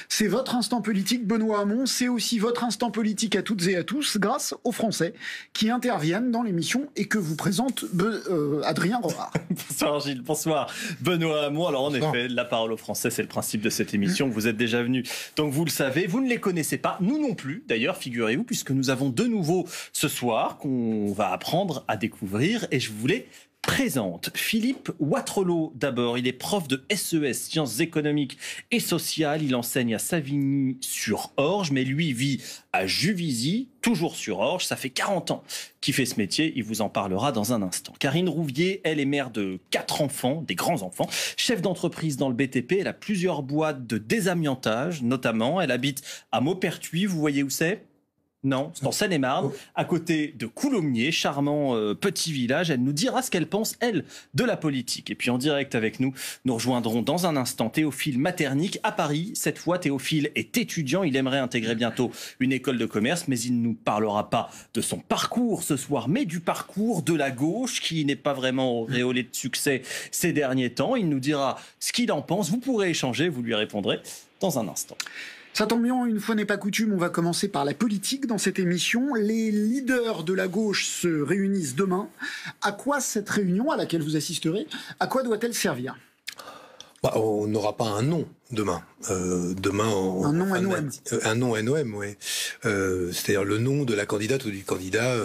C'est votre instant politique, Benoît Hamon. C'est aussi votre instant politique à toutes et à tous, grâce aux Français qui interviennent dans l'émission et que vous présente Adrien Roard. Bonsoir Gilles, bonsoir Benoît Hamon. Alors en effet, la parole aux Français, c'est le principe de cette émission. Vous êtes déjà venus, donc vous le savez. Vous ne les connaissez pas, nous non plus d'ailleurs, figurez-vous, puisque nous avons de nouveau ce soir qu'on va apprendre à découvrir et je voulais présente Philippe Watrelot d'abord. Il est prof de SES, sciences économiques et sociales. Il enseigne à Savigny-sur-Orge, mais lui vit à Juvisy, toujours sur Orge. Ça fait 40 ans qu'il fait ce métier. Il vous en parlera dans un instant. Karine Rouvier, elle est mère de 4 enfants, des grands-enfants, chef d'entreprise dans le BTP. Elle a plusieurs boîtes de désamiantage, notamment. Elle habite à Maupertuis. Vous voyez où c'est ? Non, c'est en Seine-et-Marne, à côté de Coulommiers, charmant petit village. Elle nous dira ce qu'elle pense, elle, de la politique. Et puis en direct avec nous, nous rejoindrons dans un instant Théophile Maternic à Paris. Cette fois, Théophile est étudiant. Il aimerait intégrer bientôt une école de commerce, mais il ne nous parlera pas de son parcours ce soir, mais du parcours de la gauche, qui n'est pas vraiment auréolé de succès ces derniers temps. Il nous dira ce qu'il en pense. Vous pourrez échanger, vous lui répondrez dans un instant. Ça tombe bien, une fois n'est pas coutume, on va commencer par la politique dans cette émission. Les leaders de la gauche se réunissent demain. À quoi cette réunion, à laquelle vous assisterez, à quoi doit-elle servir ? On n'aura pas un nom demain. Demain, un nom NOM. Un nom NOM, oui. C'est-à-dire le nom de la candidate ou du candidat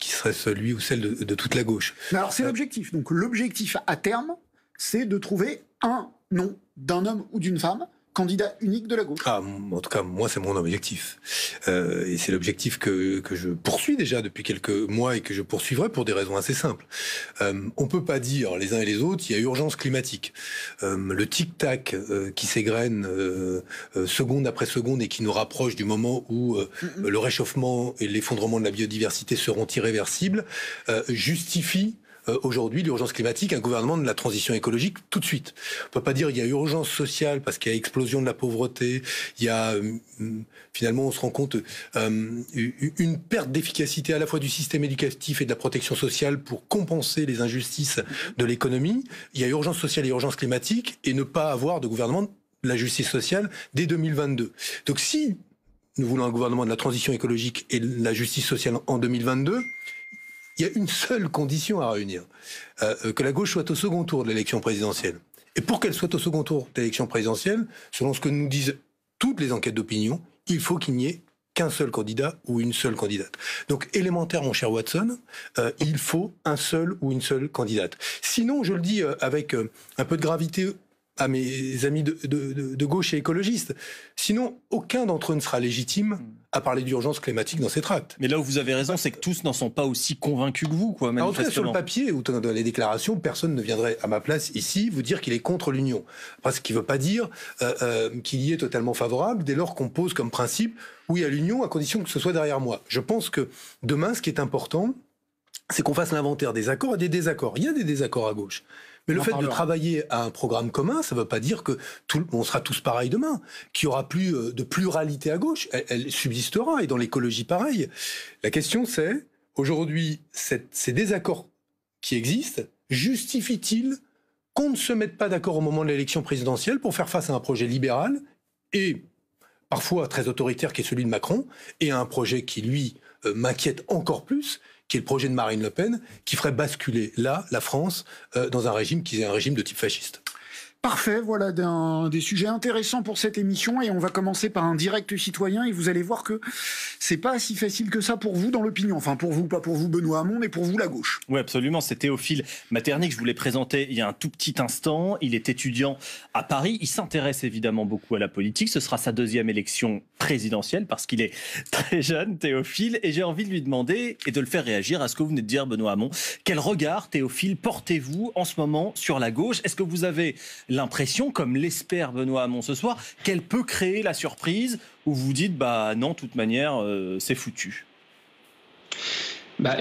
qui serait celui ou celle de toute la gauche. Mais alors c'est l'objectif. Donc l'objectif à terme, c'est de trouver un nom d'un homme ou d'une femme candidat unique de la gauche. En tout cas, moi, c'est mon objectif. Et c'est l'objectif que je poursuis déjà depuis quelques mois et que je poursuivrai pour des raisons assez simples. On peut pas dire les uns et les autres, il y a urgence climatique. Le tic-tac qui s'égrène seconde après seconde et qui nous rapproche du moment où le réchauffement et l'effondrement de la biodiversité seront irréversibles, justifie aujourd'hui l'urgence climatique, un gouvernement de la transition écologique tout de suite. On peut pas dire il y a urgence sociale parce qu'il y a explosion de la pauvreté, il y a finalement on se rend compte une perte d'efficacité à la fois du système éducatif et de la protection sociale pour compenser les injustices de l'économie. Il y a urgence sociale et urgence climatique et ne pas avoir de gouvernement de la justice sociale dès 2022. Donc si nous voulons un gouvernement de la transition écologique et de la justice sociale en 2022, il y a une seule condition à réunir, que la gauche soit au second tour de l'élection présidentielle. Et pour qu'elle soit au second tour de l'élection présidentielle, selon ce que nous disent toutes les enquêtes d'opinion, il faut qu'il n'y ait qu'un seul candidat ou une seule candidate. Donc élémentaire, mon cher Watson, il faut un seul ou une seule candidate. Sinon, je le dis avec un peu de gravité à mes amis de gauche et écologistes, sinon aucun d'entre eux ne sera légitime à parler d'urgence climatique dans ces tracts. Mais là où vous avez raison, c'est que tous n'en sont pas aussi convaincus que vous, quoi, manifestement. En tout cas, sur le papier ou dans les déclarations, personne ne viendrait à ma place ici vous dire qu'il est contre l'Union. Après, ce qui ne veut pas dire qu'il y est totalement favorable dès lors qu'on pose comme principe oui à l'Union à condition que ce soit derrière moi. Je pense que demain, ce qui est important, c'est qu'on fasse l'inventaire des accords et des désaccords. Il y a des désaccords à gauche. Mais le fait de travailler à un programme commun, ça ne veut pas dire que on sera tous pareils demain, qu'il n'y aura plus de pluralité à gauche. Elle subsistera, et dans l'écologie, pareil. La question, c'est, aujourd'hui, ces désaccords qui existent, justifient-ils qu'on ne se mette pas d'accord au moment de l'élection présidentielle pour faire face à un projet libéral et parfois très autoritaire qui est celui de Macron, et à un projet qui, lui, m'inquiète encore plus, qui est le projet de Marine Le Pen, qui ferait basculer là la France dans un régime qui est un régime de type fasciste. Parfait, voilà des sujets intéressants pour cette émission et on va commencer par un direct citoyen et vous allez voir que c'est pas si facile que ça pour vous dans l'opinion. Enfin pour vous, pas pour vous Benoît Hamon, mais pour vous la gauche. Oui absolument, c'est Théophile Maternic, je vous l'ai présenté il y a un tout petit instant. Il est étudiant à Paris, il s'intéresse évidemment beaucoup à la politique. Ce sera sa deuxième élection présidentielle parce qu'il est très jeune, Théophile, et j'ai envie de lui demander et de le faire réagir à ce que vous venez de dire Benoît Hamon. Quel regard, Théophile, portez-vous en ce moment sur la gauche ? Est-ce que vous avez l'impression, comme l'espère Benoît Hamon ce soir, qu'elle peut créer la surprise où vous dites bah non, de toute manière, c'est foutu?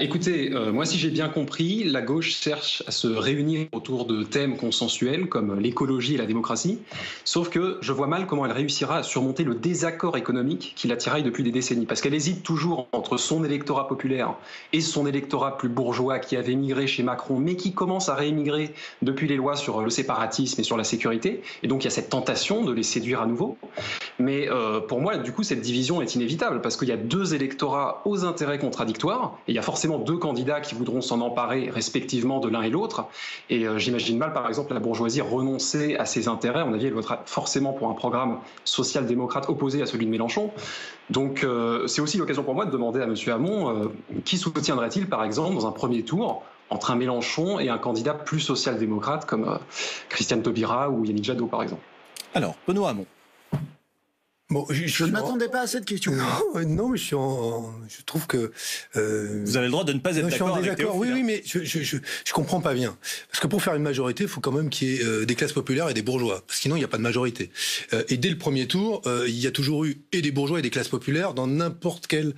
Écoutez, moi si j'ai bien compris, la gauche cherche à se réunir autour de thèmes consensuels comme l'écologie et la démocratie, sauf que je vois mal comment elle réussira à surmonter le désaccord économique qui la tiraille depuis des décennies, parce qu'elle hésite toujours entre son électorat populaire et son électorat plus bourgeois qui avait migré chez Macron, mais qui commence à réémigrer depuis les lois sur le séparatisme et sur la sécurité, et donc il y a cette tentation de les séduire à nouveau. Mais pour moi, du coup, cette division est inévitable parce qu'il y a deux électorats aux intérêts contradictoires. Et il y a forcément deux candidats qui voudront s'en emparer respectivement de l'un et l'autre. Et j'imagine mal, par exemple, la bourgeoisie renoncer à ses intérêts. À mon avis, elle votera forcément pour un programme social-démocrate opposé à celui de Mélenchon. Donc c'est aussi l'occasion pour moi de demander à M. Hamon qui soutiendrait-il, par exemple, dans un premier tour, entre un Mélenchon et un candidat plus social-démocrate comme Christiane Taubira ou Yannick Jadot, par exemple. Alors, Benoît Hamon. Bon, Je ne m'attendais pas à cette question. Non, mais je trouve que... Vous avez le droit de ne pas être d'accord avec Théophile. Oui, mais je comprends pas bien. Parce que pour faire une majorité, il faut quand même qu'il y ait des classes populaires et des bourgeois. Parce que sinon, il n'y a pas de majorité. Et dès le premier tour, il y a toujours eu et des bourgeois et des classes populaires dans n'importe quelle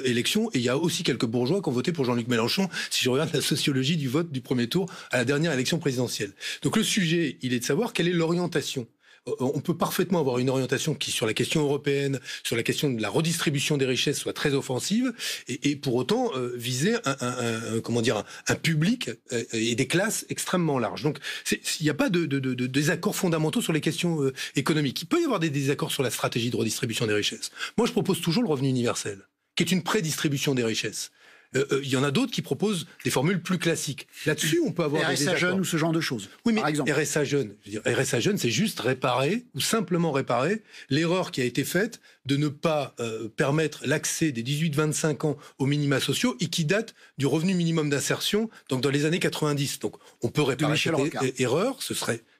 élection. Et il y a aussi quelques bourgeois qui ont voté pour Jean-Luc Mélenchon, si je regarde la sociologie du vote du premier tour à la dernière élection présidentielle. Donc le sujet, il est de savoir quelle est l'orientation. On peut parfaitement avoir une orientation qui, sur la question européenne, sur la question de la redistribution des richesses, soit très offensive, et pour autant viser un public et des classes extrêmement larges. Donc, il n'y a pas de désaccords fondamentaux sur les questions économiques. Il peut y avoir des désaccords sur la stratégie de redistribution des richesses. Moi, je propose toujours le revenu universel, qui est une prédistribution des richesses. Il y en a d'autres qui proposent des formules plus classiques. Là-dessus, on peut avoir des désaccords. RSA jeune ou ce genre de choses. Oui, mais par exemple. RSA jeune, RSA jeune, c'est juste réparer ou simplement réparer l'erreur qui a été faite de ne pas permettre l'accès des 18-25 ans aux minima sociaux et qui date du revenu minimum d'insertion, donc dans les années 90. Donc, on peut réparer cette erreur,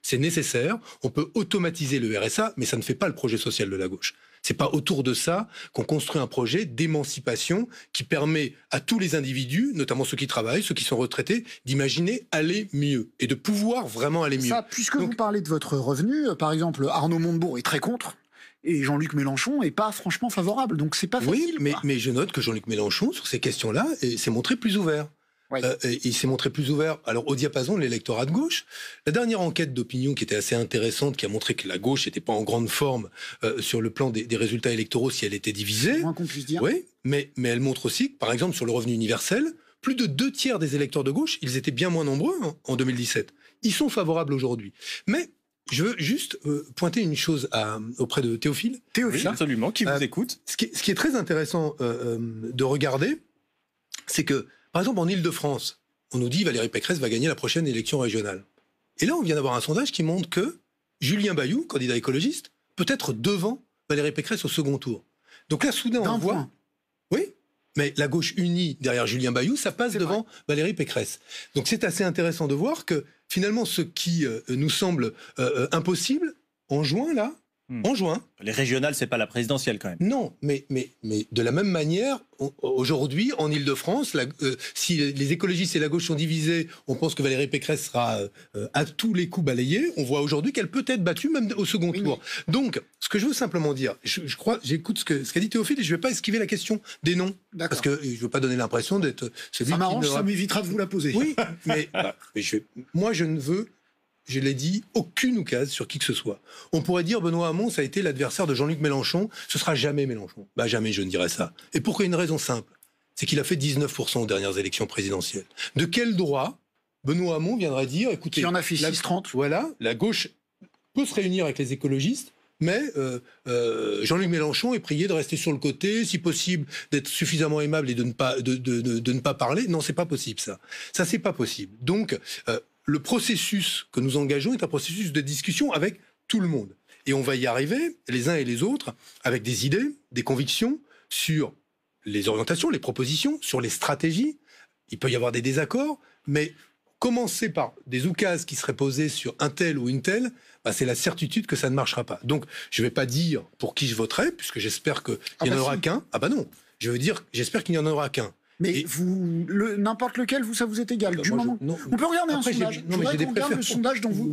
c'est nécessaire. On peut automatiser le RSA, mais ça ne fait pas le projet social de la gauche. C'est pas autour de ça qu'on construit un projet d'émancipation qui permet à tous les individus, notamment ceux qui travaillent, ceux qui sont retraités, d'imaginer aller mieux et de pouvoir vraiment aller mieux. Ça, puisque vous parlez de votre revenu, par exemple, Arnaud Montebourg est très contre. Et Jean-Luc Mélenchon est pas franchement favorable, donc c'est pas facile. Oui, mais je note que Jean-Luc Mélenchon, sur ces questions-là, s'est montré plus ouvert. Oui. Il s'est montré plus ouvert alors au diapason de l'électorat de gauche. La dernière enquête d'opinion qui était assez intéressante, qui a montré que la gauche n'était pas en grande forme sur le plan des résultats électoraux si elle était divisée. C'est moins qu'on puisse dire. Oui, mais elle montre aussi que, par exemple, sur le revenu universel, plus de 2/3 des électeurs de gauche, ils étaient bien moins nombreux en 2017. Ils sont favorables aujourd'hui. Mais je veux juste pointer une chose auprès de Théophile. Théophile, absolument, qui vous écoute. Ce qui est très intéressant de regarder, c'est que, par exemple, en Île-de-France, on nous dit Valérie Pécresse va gagner la prochaine élection régionale. Et là, on vient d'avoir un sondage qui montre que Julien Bayou, candidat écologiste, peut être devant Valérie Pécresse au second tour. Donc là, soudain, on voit... Oui, mais la gauche unie derrière Julien Bayou, ça passe devant Valérie Pécresse. Donc c'est assez intéressant de voir que, finalement, ce qui nous semble impossible, en juin, là, en juin... Les régionales, c'est pas la présidentielle, quand même. Non, mais de la même manière, aujourd'hui, en Île-de-France, si les écologistes et la gauche sont divisés, on pense que Valérie Pécresse sera à tous les coups balayée. On voit aujourd'hui qu'elle peut être battue même au second tour. Donc, ce que je veux simplement dire, je crois, j'écoute ce qu'a dit Théophile et je ne vais pas esquiver la question des noms. Parce que je ne veux pas donner l'impression d'être celui qui... Ça m'arrange, ça m'évitera de vous la poser. Oui, mais moi, je ne veux... Je l'ai dit, aucune occase sur qui que ce soit. On pourrait dire Benoît Hamon, ça a été l'adversaire de Jean-Luc Mélenchon. Ce sera jamais Mélenchon. Bah jamais, je ne dirais ça. Et pour une raison simple, c'est qu'il a fait 19% aux dernières élections présidentielles. De quel droit Benoît Hamon viendrait dire, écoutez, qui en a fait 6-30. Voilà, la gauche peut se réunir avec les écologistes, mais Jean-Luc Mélenchon est prié de rester sur le côté, si possible d'être suffisamment aimable et de ne pas parler. Non, c'est pas possible ça. Ça, c'est pas possible. Donc le processus que nous engageons est un processus de discussion avec tout le monde. Et on va y arriver, les uns et les autres, avec des idées, des convictions sur les orientations, les propositions, sur les stratégies. Il peut y avoir des désaccords, mais commencer par des oukases qui seraient posées sur un tel ou une telle, c'est la certitude que ça ne marchera pas. Donc, je ne vais pas dire pour qui je voterai, puisque j'espère qu'il n'y en aura qu'un. Ah bah non, je veux dire, j'espère qu'il n'y en aura qu'un. Mais n'importe lequel, ça vous est égal. On peut regarder un sondage. Je voudrais qu'on regarde le sondage dont vous...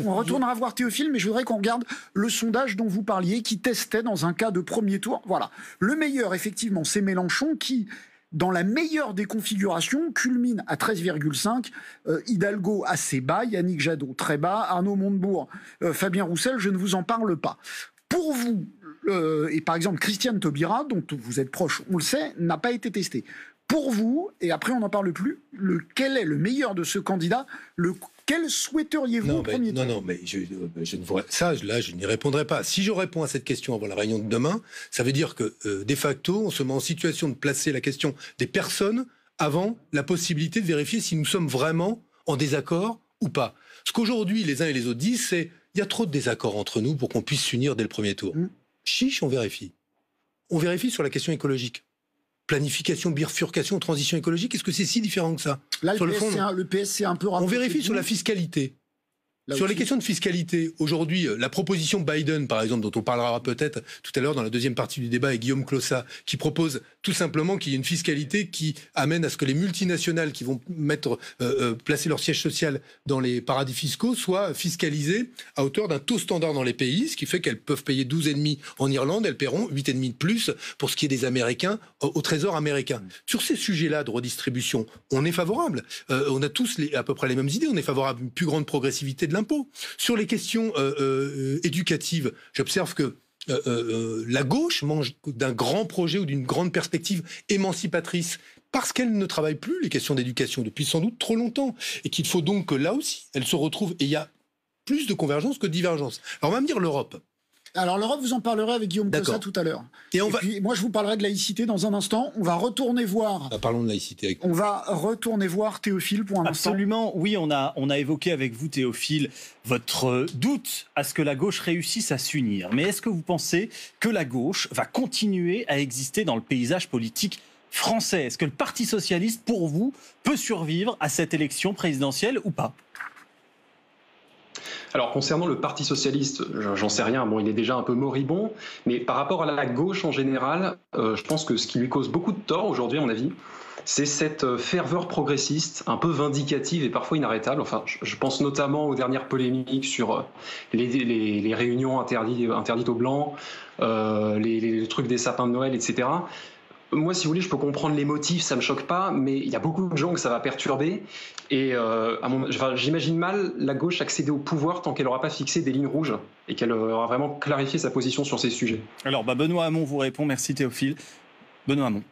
On retournera voir Théophile, mais je voudrais qu'on regarde le sondage dont vous parliez, qui testait dans un cas de premier tour. Voilà. Le meilleur, effectivement, c'est Mélenchon, qui, dans la meilleure des configurations, culmine à 13,5. Hidalgo assez bas, Yannick Jadot très bas, Arnaud Montebourg, Fabien Roussel, je ne vous en parle pas. Pour vous, et par exemple Christiane Taubira, dont vous êtes proche, on le sait, n'a pas été testée. Pour vous, et après on n'en parle plus, quel est le meilleur de ce candidat? Quel souhaiteriez-vous au premier tour? Non, mais je ne vois ça. Là, je n'y répondrai pas. Si je réponds à cette question avant la réunion de demain, ça veut dire que de facto, on se met en situation de placer la question des personnes avant la possibilité de vérifier si nous sommes vraiment en désaccord ou pas. Ce qu'aujourd'hui les uns et les autres disent, c'est il y a trop de désaccords entre nous pour qu'on puisse s'unir dès le premier tour. Chiche, on vérifie. On vérifie sur la question écologique. Planification, bifurcation, transition écologique, est-ce que c'est si différent que ça? Là, sur le PS, c'est un peu rapproché. On vérifie sur la fiscalité. Sur les questions de fiscalité, aujourd'hui, la proposition Biden, par exemple, dont on parlera peut-être tout à l'heure dans la deuxième partie du débat avec Guillaume Clossat, qui propose tout simplement qu'il y ait une fiscalité qui amène à ce que les multinationales qui vont placer leur siège social dans les paradis fiscaux soient fiscalisées à hauteur d'un taux standard dans les pays, ce qui fait qu'elles peuvent payer 12,5 en Irlande, elles paieront 8,5 de plus pour ce qui est des Américains au Trésor américain. Sur ces sujets-là de redistribution, on est favorable. On a tous à peu près les mêmes idées. On est favorable à une plus grande progressivité de l'impôt. Sur les questions éducatives, j'observe que la gauche mange d'un grand projet ou d'une grande perspective émancipatrice parce qu'elle ne travaille plus les questions d'éducation depuis sans doute trop longtemps et qu'il faut donc que là aussi, elle se retrouve et il y a plus de convergence que de divergence. Alors on va me dire l'Europe. Alors l'Europe, vous en parlerez avec Guillaume Clossat tout à l'heure. Et puis moi je vous parlerai de laïcité dans un instant. On va retourner voir. Parlons de laïcité. On va retourner voir Théophile pour un instant. Absolument, oui, on a évoqué avec vous Théophile votre doute à ce que la gauche réussisse à s'unir. Mais est-ce que vous pensez que la gauche va continuer à exister dans le paysage politique français? Est-ce que le Parti socialiste, pour vous, peut survivre à cette élection présidentielle ou pas? Alors concernant le Parti socialiste, j'en sais rien, bon il est déjà un peu moribond, mais par rapport à la gauche en général, je pense que ce qui lui cause beaucoup de tort aujourd'hui à mon avis, c'est cette ferveur progressiste, un peu vindicative et parfois inarrêtable. Enfin, je pense notamment aux dernières polémiques sur les réunions interdites aux Blancs, les trucs des sapins de Noël, etc. Moi, si vous voulez, je peux comprendre les motifs, ça me choque pas, mais il y a beaucoup de gens que ça va perturber. Et j'imagine mal la gauche accéder au pouvoir tant qu'elle n'aura pas fixé des lignes rouges et qu'elle aura vraiment clarifié sa position sur ces sujets. Alors, Benoît Hamon vous répond. Merci Théophile. Benoît Hamon.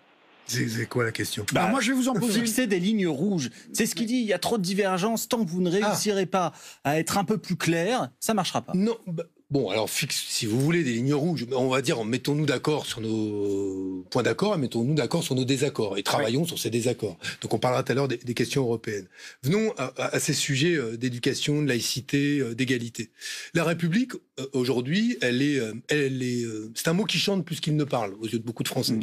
C'est quoi la question? Moi, je vais vous en poser. Fixer des lignes rouges. C'est ce qu'il dit. Il y a trop de divergences. Tant que vous ne réussirez pas à être un peu plus clair, ça ne marchera pas. Non. Bon, alors si vous voulez des lignes rouges, on va dire mettons-nous d'accord sur nos points d'accord et mettons-nous d'accord sur nos désaccords et travaillons sur ces désaccords. Donc on parlera tout à l'heure des questions européennes. Venons à ces sujets d'éducation, de laïcité, d'égalité. La République aujourd'hui, c'est un mot qui chante plus qu'il ne parle aux yeux de beaucoup de Français.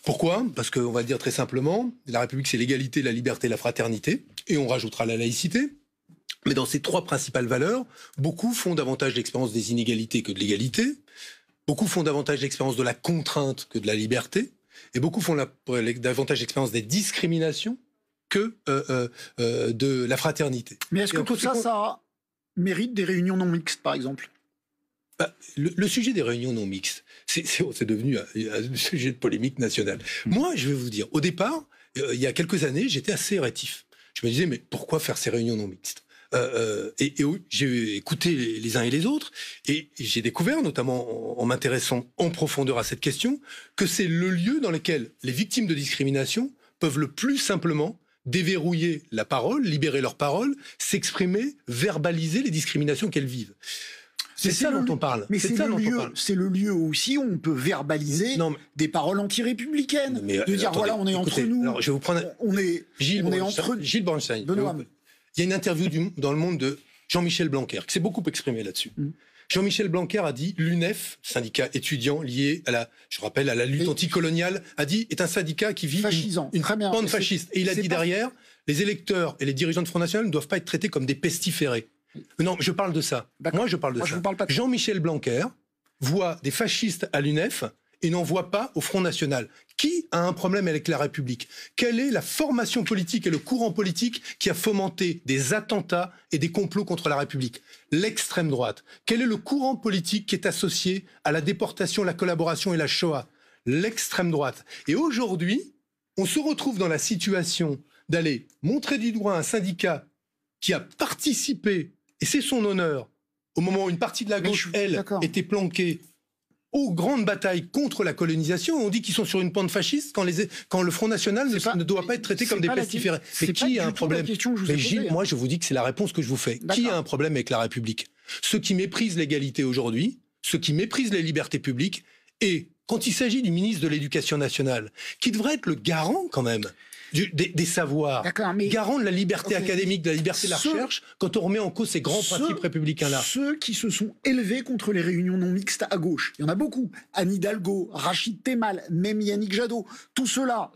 Pourquoi? Parce qu'on va le dire très simplement, la République c'est l'égalité, la liberté, la fraternité, et on rajoutera la laïcité. Mais dans ces trois principales valeurs, beaucoup font davantage l'expérience des inégalités que de l'égalité, beaucoup font davantage l'expérience de la contrainte que de la liberté, et beaucoup font davantage l'expérience des discriminations que de la fraternité. Mais est-ce que tout ça, ça mérite des réunions non mixtes, par exemple? Le sujet des réunions non mixtes, c'est devenu un sujet de polémique nationale. Moi, je vais vous dire, au départ, il y a quelques années, j'étais assez rétif. Je me disais, mais pourquoi faire ces réunions non mixtes? Et j'ai écouté les uns et les autres, et j'ai découvert, notamment en m'intéressant en profondeur à cette question, que c'est le lieu dans lequel les victimes de discrimination peuvent le plus simplement déverrouiller la parole, libérer leur parole, s'exprimer, verbaliser les discriminations qu'elles vivent. C'est ça dont on parle. Mais c'est le lieu aussi où on peut verbaliser des paroles anti-républicaines. De dire, voilà, on est entre nous. Alors, je vais vous prendre Gilles Bornstein. Il y a une interview dans Le Monde de Jean-Michel Blanquer, qui s'est beaucoup exprimé là-dessus. Jean-Michel Blanquer a dit, l'UNEF, syndicat étudiant lié à la lutte anticoloniale, est un syndicat qui vit une bande fasciste. Et il a dit derrière, les électeurs et les dirigeants de Front National ne doivent pas être traités comme des pestiférés. Non, je parle de ça. Moi, je parle de ça. Jean-Michel Blanquer voit des fascistes à l'UNEF et n'en voit pas au Front National. Qui a un problème avec la République? Quelle est la formation politique et le courant politique qui a fomenté des attentats et des complots contre la République? L'extrême droite. Quel est le courant politique qui est associé à la déportation, la collaboration et la Shoah? L'extrême droite. Et aujourd'hui, on se retrouve dans la situation d'aller montrer du doigt un syndicat qui a participé, et c'est son honneur, au moment où une partie de la gauche, était planquée aux grandes batailles contre la colonisation, on dit qu'ils sont sur une pente fasciste quand le Front National ne doit pas être traité comme des pestiférés. Mais qui a un problème? Mais Gilles, moi je vous dis que c'est la réponse que je vous fais. Qui a un problème avec la République? Ceux qui méprisent l'égalité aujourd'hui, ceux qui méprisent les libertés publiques, et quand il s'agit du ministre de l'Éducation nationale, qui devrait être le garant quand même des savoirs, garant de la liberté académique, de la liberté de la recherche, quand on remet en cause ces grands principes républicains-là. Ceux qui se sont élevés contre les réunions non mixtes à gauche, il y en a beaucoup. Anne Hidalgo, Rachid Temal, même Yannick Jadot, tout cela...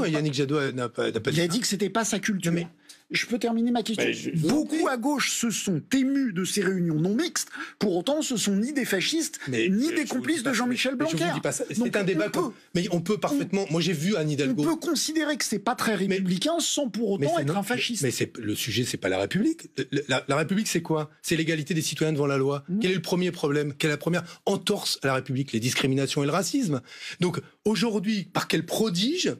Yannick Jadot n'a pas dit ça. Il a dit que c'était pas sa culture. Mais je peux terminer ma question. Beaucoup à gauche se sont émus de ces réunions non mixtes. Pour autant, ce sont ni des fascistes, ni des complices de Jean-Michel Blanquer. Je vous dis pas ça. C'est un débat. Mais on peut parfaitement. Moi, j'ai vu Anne Hidalgo. On peut considérer que c'est pas très républicain sans pour autant être un fasciste. Mais le sujet, c'est pas la République. La République, c'est quoi? C'est l'égalité des citoyens devant la loi. Quel est le premier problème? Quelle est la première entorse à la République? Les discriminations et le racisme. Donc aujourd'hui, par quel prodige?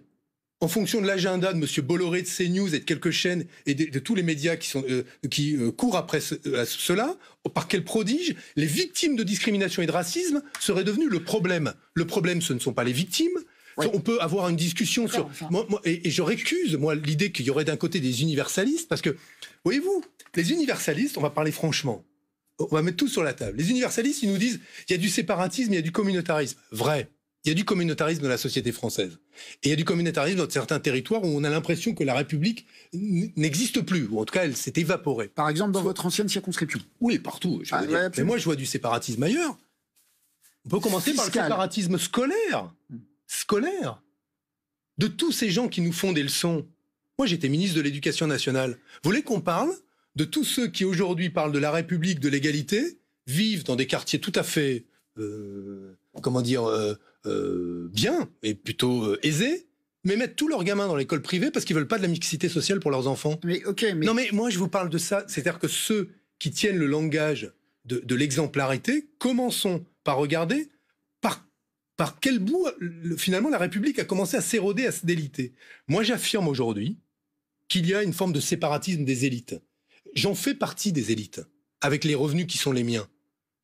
En fonction de l'agenda de M. Bolloré de CNews et de quelques chaînes et de tous les médias qui courent après cela, par quel prodige les victimes de discrimination et de racisme seraient devenues le problème? Le problème, ce ne sont pas les victimes. Oui. On peut avoir une discussion sur... Et je récuse, moi, l'idée qu'il y aurait d'un côté des universalistes, parce que, voyez-vous, les universalistes, on va parler franchement, on va mettre tout sur la table. Les universalistes, ils nous disent, il y a du séparatisme, il y a du communautarisme. Vrai. Il y a du communautarisme dans la société française. Et il y a du communautarisme dans certains territoires où on a l'impression que la République n'existe plus, ou en tout cas, elle s'est évaporée. Par exemple, dans votre ancienne circonscription. Oui, partout. Mais moi, je vois du séparatisme ailleurs. On peut commencer par le séparatisme scolaire. Scolaire. De tous ces gens qui nous font des leçons. Moi, j'étais ministre de l'Éducation nationale. Vous voulez qu'on parle de tous ceux qui, aujourd'hui, parlent de la République, de l'égalité, vivent dans des quartiers tout à fait... bien et plutôt aisés, mais mettent tous leurs gamins dans l'école privée parce qu'ils veulent pas de la mixité sociale pour leurs enfants. Non mais moi je vous parle de ça, c'est-à-dire que ceux qui tiennent le langage de l'exemplarité, commençons par regarder par quel bout finalement la République a commencé à s'éroder, à se déliter. Moi j'affirme aujourd'hui qu'il y a une forme de séparatisme des élites. J'en fais partie des élites, avec les revenus qui sont les miens.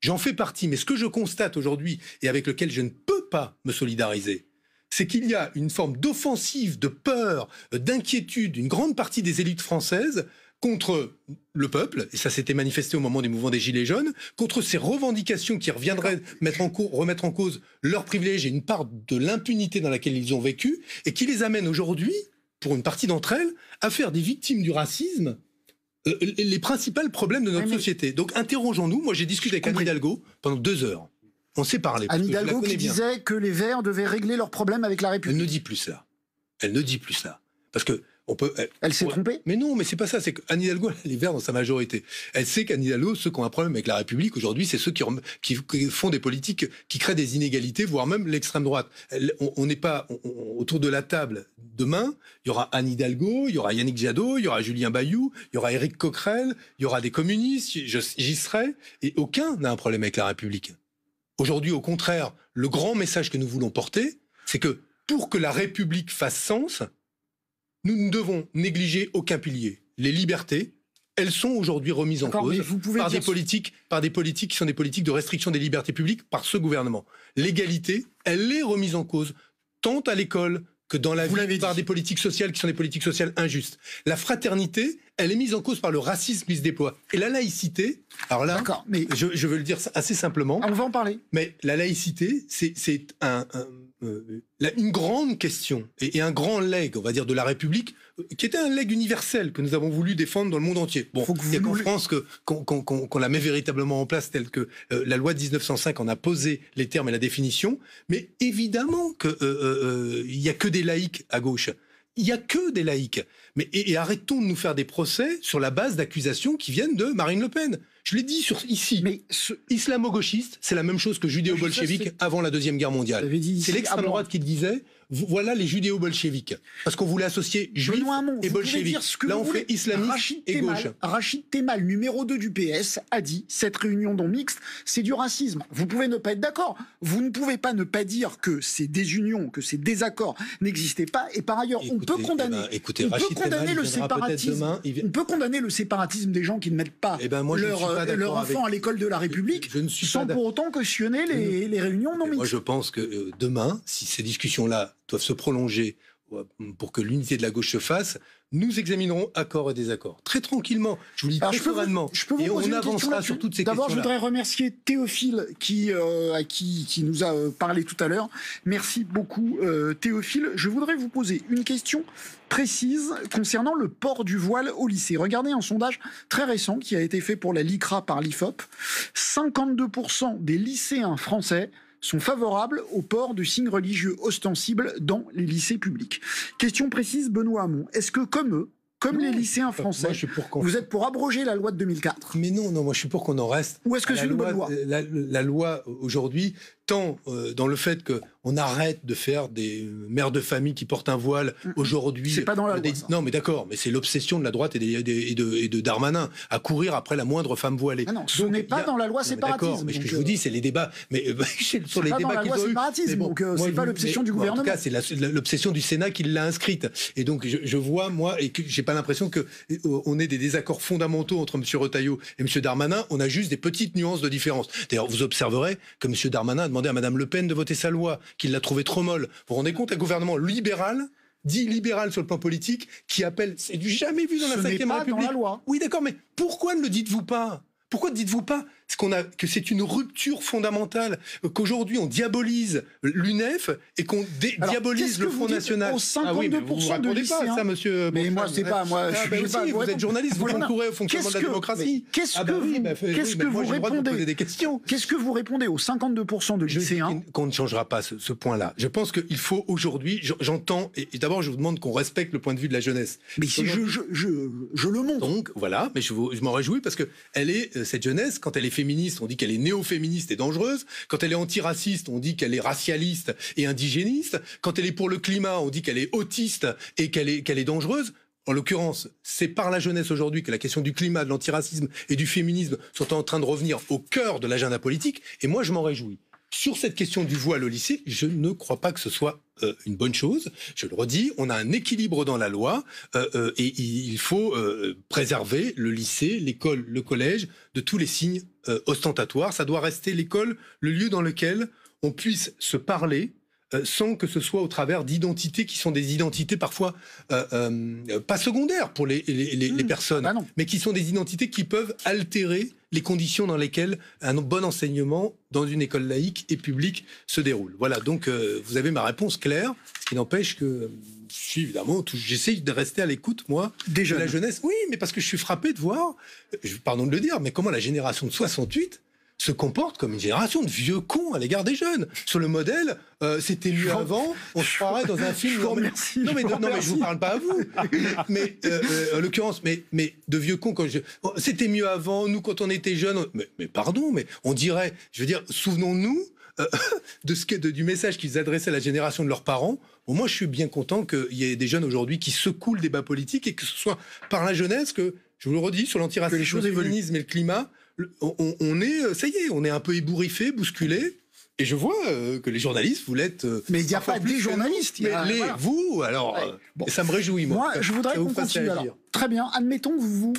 J'en fais partie, mais ce que je constate aujourd'hui, et avec lequel je ne peux pas me solidariser, c'est qu'il y a une forme d'offensive, de peur, d'inquiétude d'une grande partie des élites françaises contre le peuple, et ça s'était manifesté au moment des mouvements des Gilets jaunes, contre ces revendications qui reviendraient remettre en cause leurs privilèges et une part de l'impunité dans laquelle ils ont vécu, et qui les amènent aujourd'hui, pour une partie d'entre elles, à faire des victimes du racisme les principaux problèmes de notre société. Donc interrogeons-nous. Moi j'ai discuté avec Anne Hidalgo pendant 2 heures. On s'est parlé. Anne Hidalgo qui disait que les Verts devaient régler leurs problèmes avec la République. Elle ne dit plus ça. Elle ne dit plus ça. Parce que on peut... Elle s'est trompée. Mais non, mais c'est pas ça. C'est qu'Anne Hidalgo, elle est Verts dans sa majorité. Elle sait qu'Anne Hidalgo, ceux qui ont un problème avec la République aujourd'hui, c'est ceux qui font des politiques qui créent des inégalités, voire même l'extrême droite. On n'est pas autour de la table. Demain, il y aura Anne Hidalgo, il y aura Yannick Jadot, il y aura Julien Bayou, il y aura Éric Coquerel, il y aura des communistes, j'y serai, et aucun n'a un problème avec la République. Aujourd'hui, au contraire, le grand message que nous voulons porter, c'est que pour que la République fasse sens, nous ne devons négliger aucun pilier. Les libertés, elles sont aujourd'hui remises en cause par des politiques qui sont des politiques de restriction des libertés publiques par ce gouvernement. L'égalité, elle est remise en cause, tant à l'école que dans la vie, par des politiques sociales qui sont des politiques sociales injustes. La fraternité, elle est mise en cause par le racisme qui se déploie. Et la laïcité, alors là, je veux le dire assez simplement. On va en parler. Mais la laïcité, c'est une grande question et un grand legs, on va dire, de la République, qui était un legs universel que nous avons voulu défendre dans le monde entier. Bon, il n'y a qu'en France qu'on la met véritablement en place, telle que la loi de 1905 en a posé les termes et la définition. Mais évidemment qu'il n'y a que des laïcs à gauche. Il n'y a que des laïcs. Mais, et arrêtons de nous faire des procès sur la base d'accusations qui viennent de Marine Le Pen. Je l'ai dit ici. Mais islamo-gauchiste, c'est la même chose que judéo-bolchevique avant la Deuxième Guerre mondiale. C'est l'extrême droite qui le disait. Voilà les judéo-bolcheviques. Parce qu'on voulait associer juifs et bolcheviques. Là, on fait islamique et gauche. Rachid Temal, numéro 2 du PS, a dit cette réunion non mixte, c'est du racisme. Vous pouvez ne pas être d'accord. Vous ne pouvez pas ne pas dire que ces désunions, que ces désaccords n'existaient pas. Et par ailleurs, on peut condamner le séparatisme. On peut condamner le séparatisme des gens qui ne mettent pas leur enfant à l'école de la République sans pour autant cautionner les réunions non mixtes. Moi, je pense que demain, si ces discussions-là doivent se prolonger pour que l'unité de la gauche se fasse, nous examinerons accords et désaccords. Très tranquillement, je vous dis très sereinement. Et on avancera sur toutes ces questions-là. D'abord, je voudrais remercier Théophile qui nous a parlé tout à l'heure. Merci beaucoup, Théophile. Je voudrais vous poser une question précise concernant le port du voile au lycée. Regardez un sondage très récent qui a été fait pour la LICRA par l'IFOP. 52% des lycéens français sont favorables au port de signes religieux ostensibles dans les lycées publics. Question précise, Benoît Hamon. Est-ce que, comme eux, les lycéens français, vous êtes pour abroger la loi de 2004 ? Mais non, moi je suis pour qu'on en reste. Ou est-ce que c'est une bonne loi ? La loi aujourd'hui, tant dans le fait qu'on arrête de faire des mères de famille qui portent un voile aujourd'hui. C'est pas dans la loi. Non, mais d'accord, mais c'est l'obsession de la droite et de Darmanin à courir après la moindre femme voilée. Ah non, ce n'est pas dans la loi séparatisme. D'accord, mais ce que je vous dis, c'est les débats. Mais sur les débats qu'ils ont eu. Donc c'est pas l'obsession du gouvernement. En tout cas, c'est l'obsession du Sénat qui l'a inscrite. Et donc je vois, moi, et que j'ai pas l'impression qu'on ait des désaccords fondamentaux entre M. Retailleau et M. Darmanin. On a juste des petites nuances de différence. D'ailleurs, vous observerez que M. Darmanin a demandé à Mme Le Pen de voter sa loi, qu'il l'a trouvée trop molle. Vous vous rendez compte, un gouvernement libéral, dit libéral sur le plan politique, qui appelle, c'est du jamais vu dans la 5e République. Dans la loi. Oui, d'accord, mais pourquoi ne le dites-vous pas ? Pourquoi ne dites-vous pas que c'est une rupture fondamentale, qu'aujourd'hui on diabolise l'UNEF et qu'on diabolise le Front National? Aux 52% de lycéens. Ça, monsieur. Mais moi, c'est pas moi. Vous êtes journaliste, vous concourez au fonctionnement de la démocratie. Qu'est-ce que vous répondez? Qu'est-ce que vous répondez aux 52% de lycéens? Qu'on ne changera pas ce point-là. Je pense qu'il faut aujourd'hui. J'entends et d'abord je vous demande qu'on respecte le point de vue de la jeunesse. Mais si je le montre. Donc voilà, mais je m'en réjouis parce que cette jeunesse, quand elle est féministe, on dit qu'elle est néo-féministe et dangereuse. Quand elle est antiraciste, on dit qu'elle est racialiste et indigéniste. Quand elle est pour le climat, on dit qu'elle est autiste et qu'elle est dangereuse. En l'occurrence, c'est par la jeunesse aujourd'hui que la question du climat, de l'antiracisme et du féminisme sont en train de revenir au cœur de l'agenda politique. Et moi, je m'en réjouis. Sur cette question du voile au lycée, je ne crois pas que ce soit une bonne chose. Je le redis, on a un équilibre dans la loi et il faut préserver le lycée, l'école, le collège de tous les signes ostentatoires. Ça doit rester l'école, le lieu dans lequel on puisse se parler sans que ce soit au travers d'identités qui sont des identités parfois pas secondaires pour les personnes, mais qui sont des identités qui peuvent altérer les conditions dans lesquelles un bon enseignement dans une école laïque et publique se déroule. Voilà, donc vous avez ma réponse claire, ce qui n'empêche que j'essaie de rester à l'écoute, moi, de la jeunesse. Oui, mais parce que je suis frappé de voir, pardon de le dire, mais comment la génération de 68 se comporte comme une génération de vieux cons à l'égard des jeunes. Sur le modèle, c'était mieux avant, on se croirait dans un film... Non, mais je vous parle pas à vous. Mais en l'occurrence, mais de vieux cons, c'était mieux avant, nous, quand on était jeunes... Mais pardon, mais on dirait... Je veux dire, souvenons-nous du message qu'ils adressaient à la génération de leurs parents. Bon, moi, je suis bien content qu'il y ait des jeunes aujourd'hui qui secouent le débat politique et que ce soit par la jeunesse que, je vous le redis, sur l'antiracisme, le féminisme et le climat... On est, ça y est, on est un peu ébouriffé, bousculé. Et je vois que les journalistes voulaient être... Mais il n'y a pas des journalistes. Vous, alors, bon. Ça me réjouit, moi. Moi, je voudrais qu'on continue. Alors, très bien, admettons que vous vous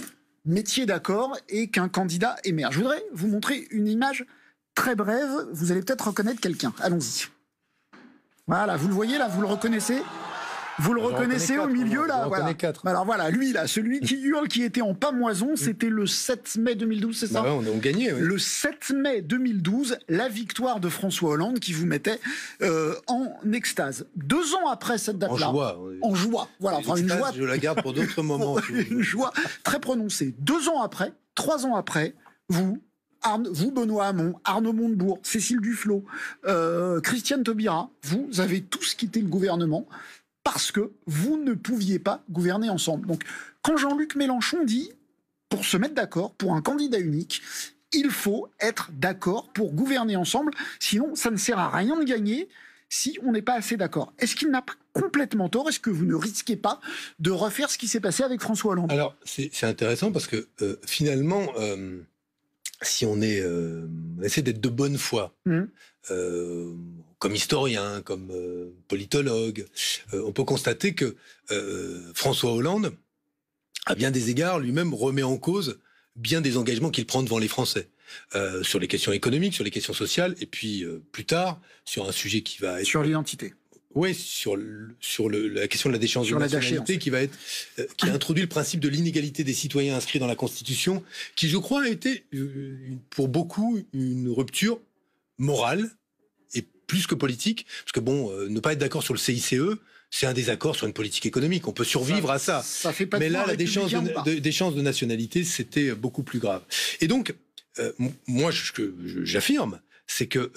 mettiez d'accord et qu'un candidat émerge. Je voudrais vous montrer une image très brève. Vous allez peut-être reconnaître quelqu'un. Allons-y. Voilà, vous le voyez là, vous le reconnaissez ? Vous le reconnaissez au milieu, là, voilà. Alors voilà, lui, là, celui qui hurle, qui était en pamoison, c'était le 7 mai 2012, c'est ça ? On a gagné, oui. Le 7 mai 2012, la victoire de François Hollande qui vous mettait en extase. 2 ans après cette date-là... En joie. En joie, voilà. Enfin, une joie... Je la garde pour d'autres moments. Une joie très prononcée. 2 ans après, 3 ans après, vous, Benoît Hamon, Arnaud Montebourg, Cécile Duflot, Christiane Taubira, vous avez tous quitté le gouvernement parce que vous ne pouviez pas gouverner ensemble. Donc, quand Jean-Luc Mélenchon dit, pour se mettre d'accord, pour un candidat unique, il faut être d'accord pour gouverner ensemble, sinon ça ne sert à rien de gagner si on n'est pas assez d'accord. Est-ce qu'il n'a pas complètement tort? Est-ce que vous ne risquez pas de refaire ce qui s'est passé avec François Hollande? Alors, c'est intéressant parce que finalement, si on essaie d'être de bonne foi, comme historien, comme politologue, on peut constater que François Hollande, à bien des égards, lui-même remet en cause bien des engagements qu'il prend devant les Français. Sur les questions économiques, sur les questions sociales, et puis plus tard, sur un sujet qui va être... Sur l'identité. Oui, sur la question de la déchéance de nationalité qui a introduit le principe de l'inégalité des citoyens inscrit dans la Constitution, qui, je crois, a été pour beaucoup une rupture morale et plus que politique, parce que ne pas être d'accord sur le CICE, c'est un désaccord sur une politique économique. On peut survivre à ça. Ça fait pas mais là, la déchéance de nationalité, c'était beaucoup plus grave. Et donc, moi, j'affirme, c'est que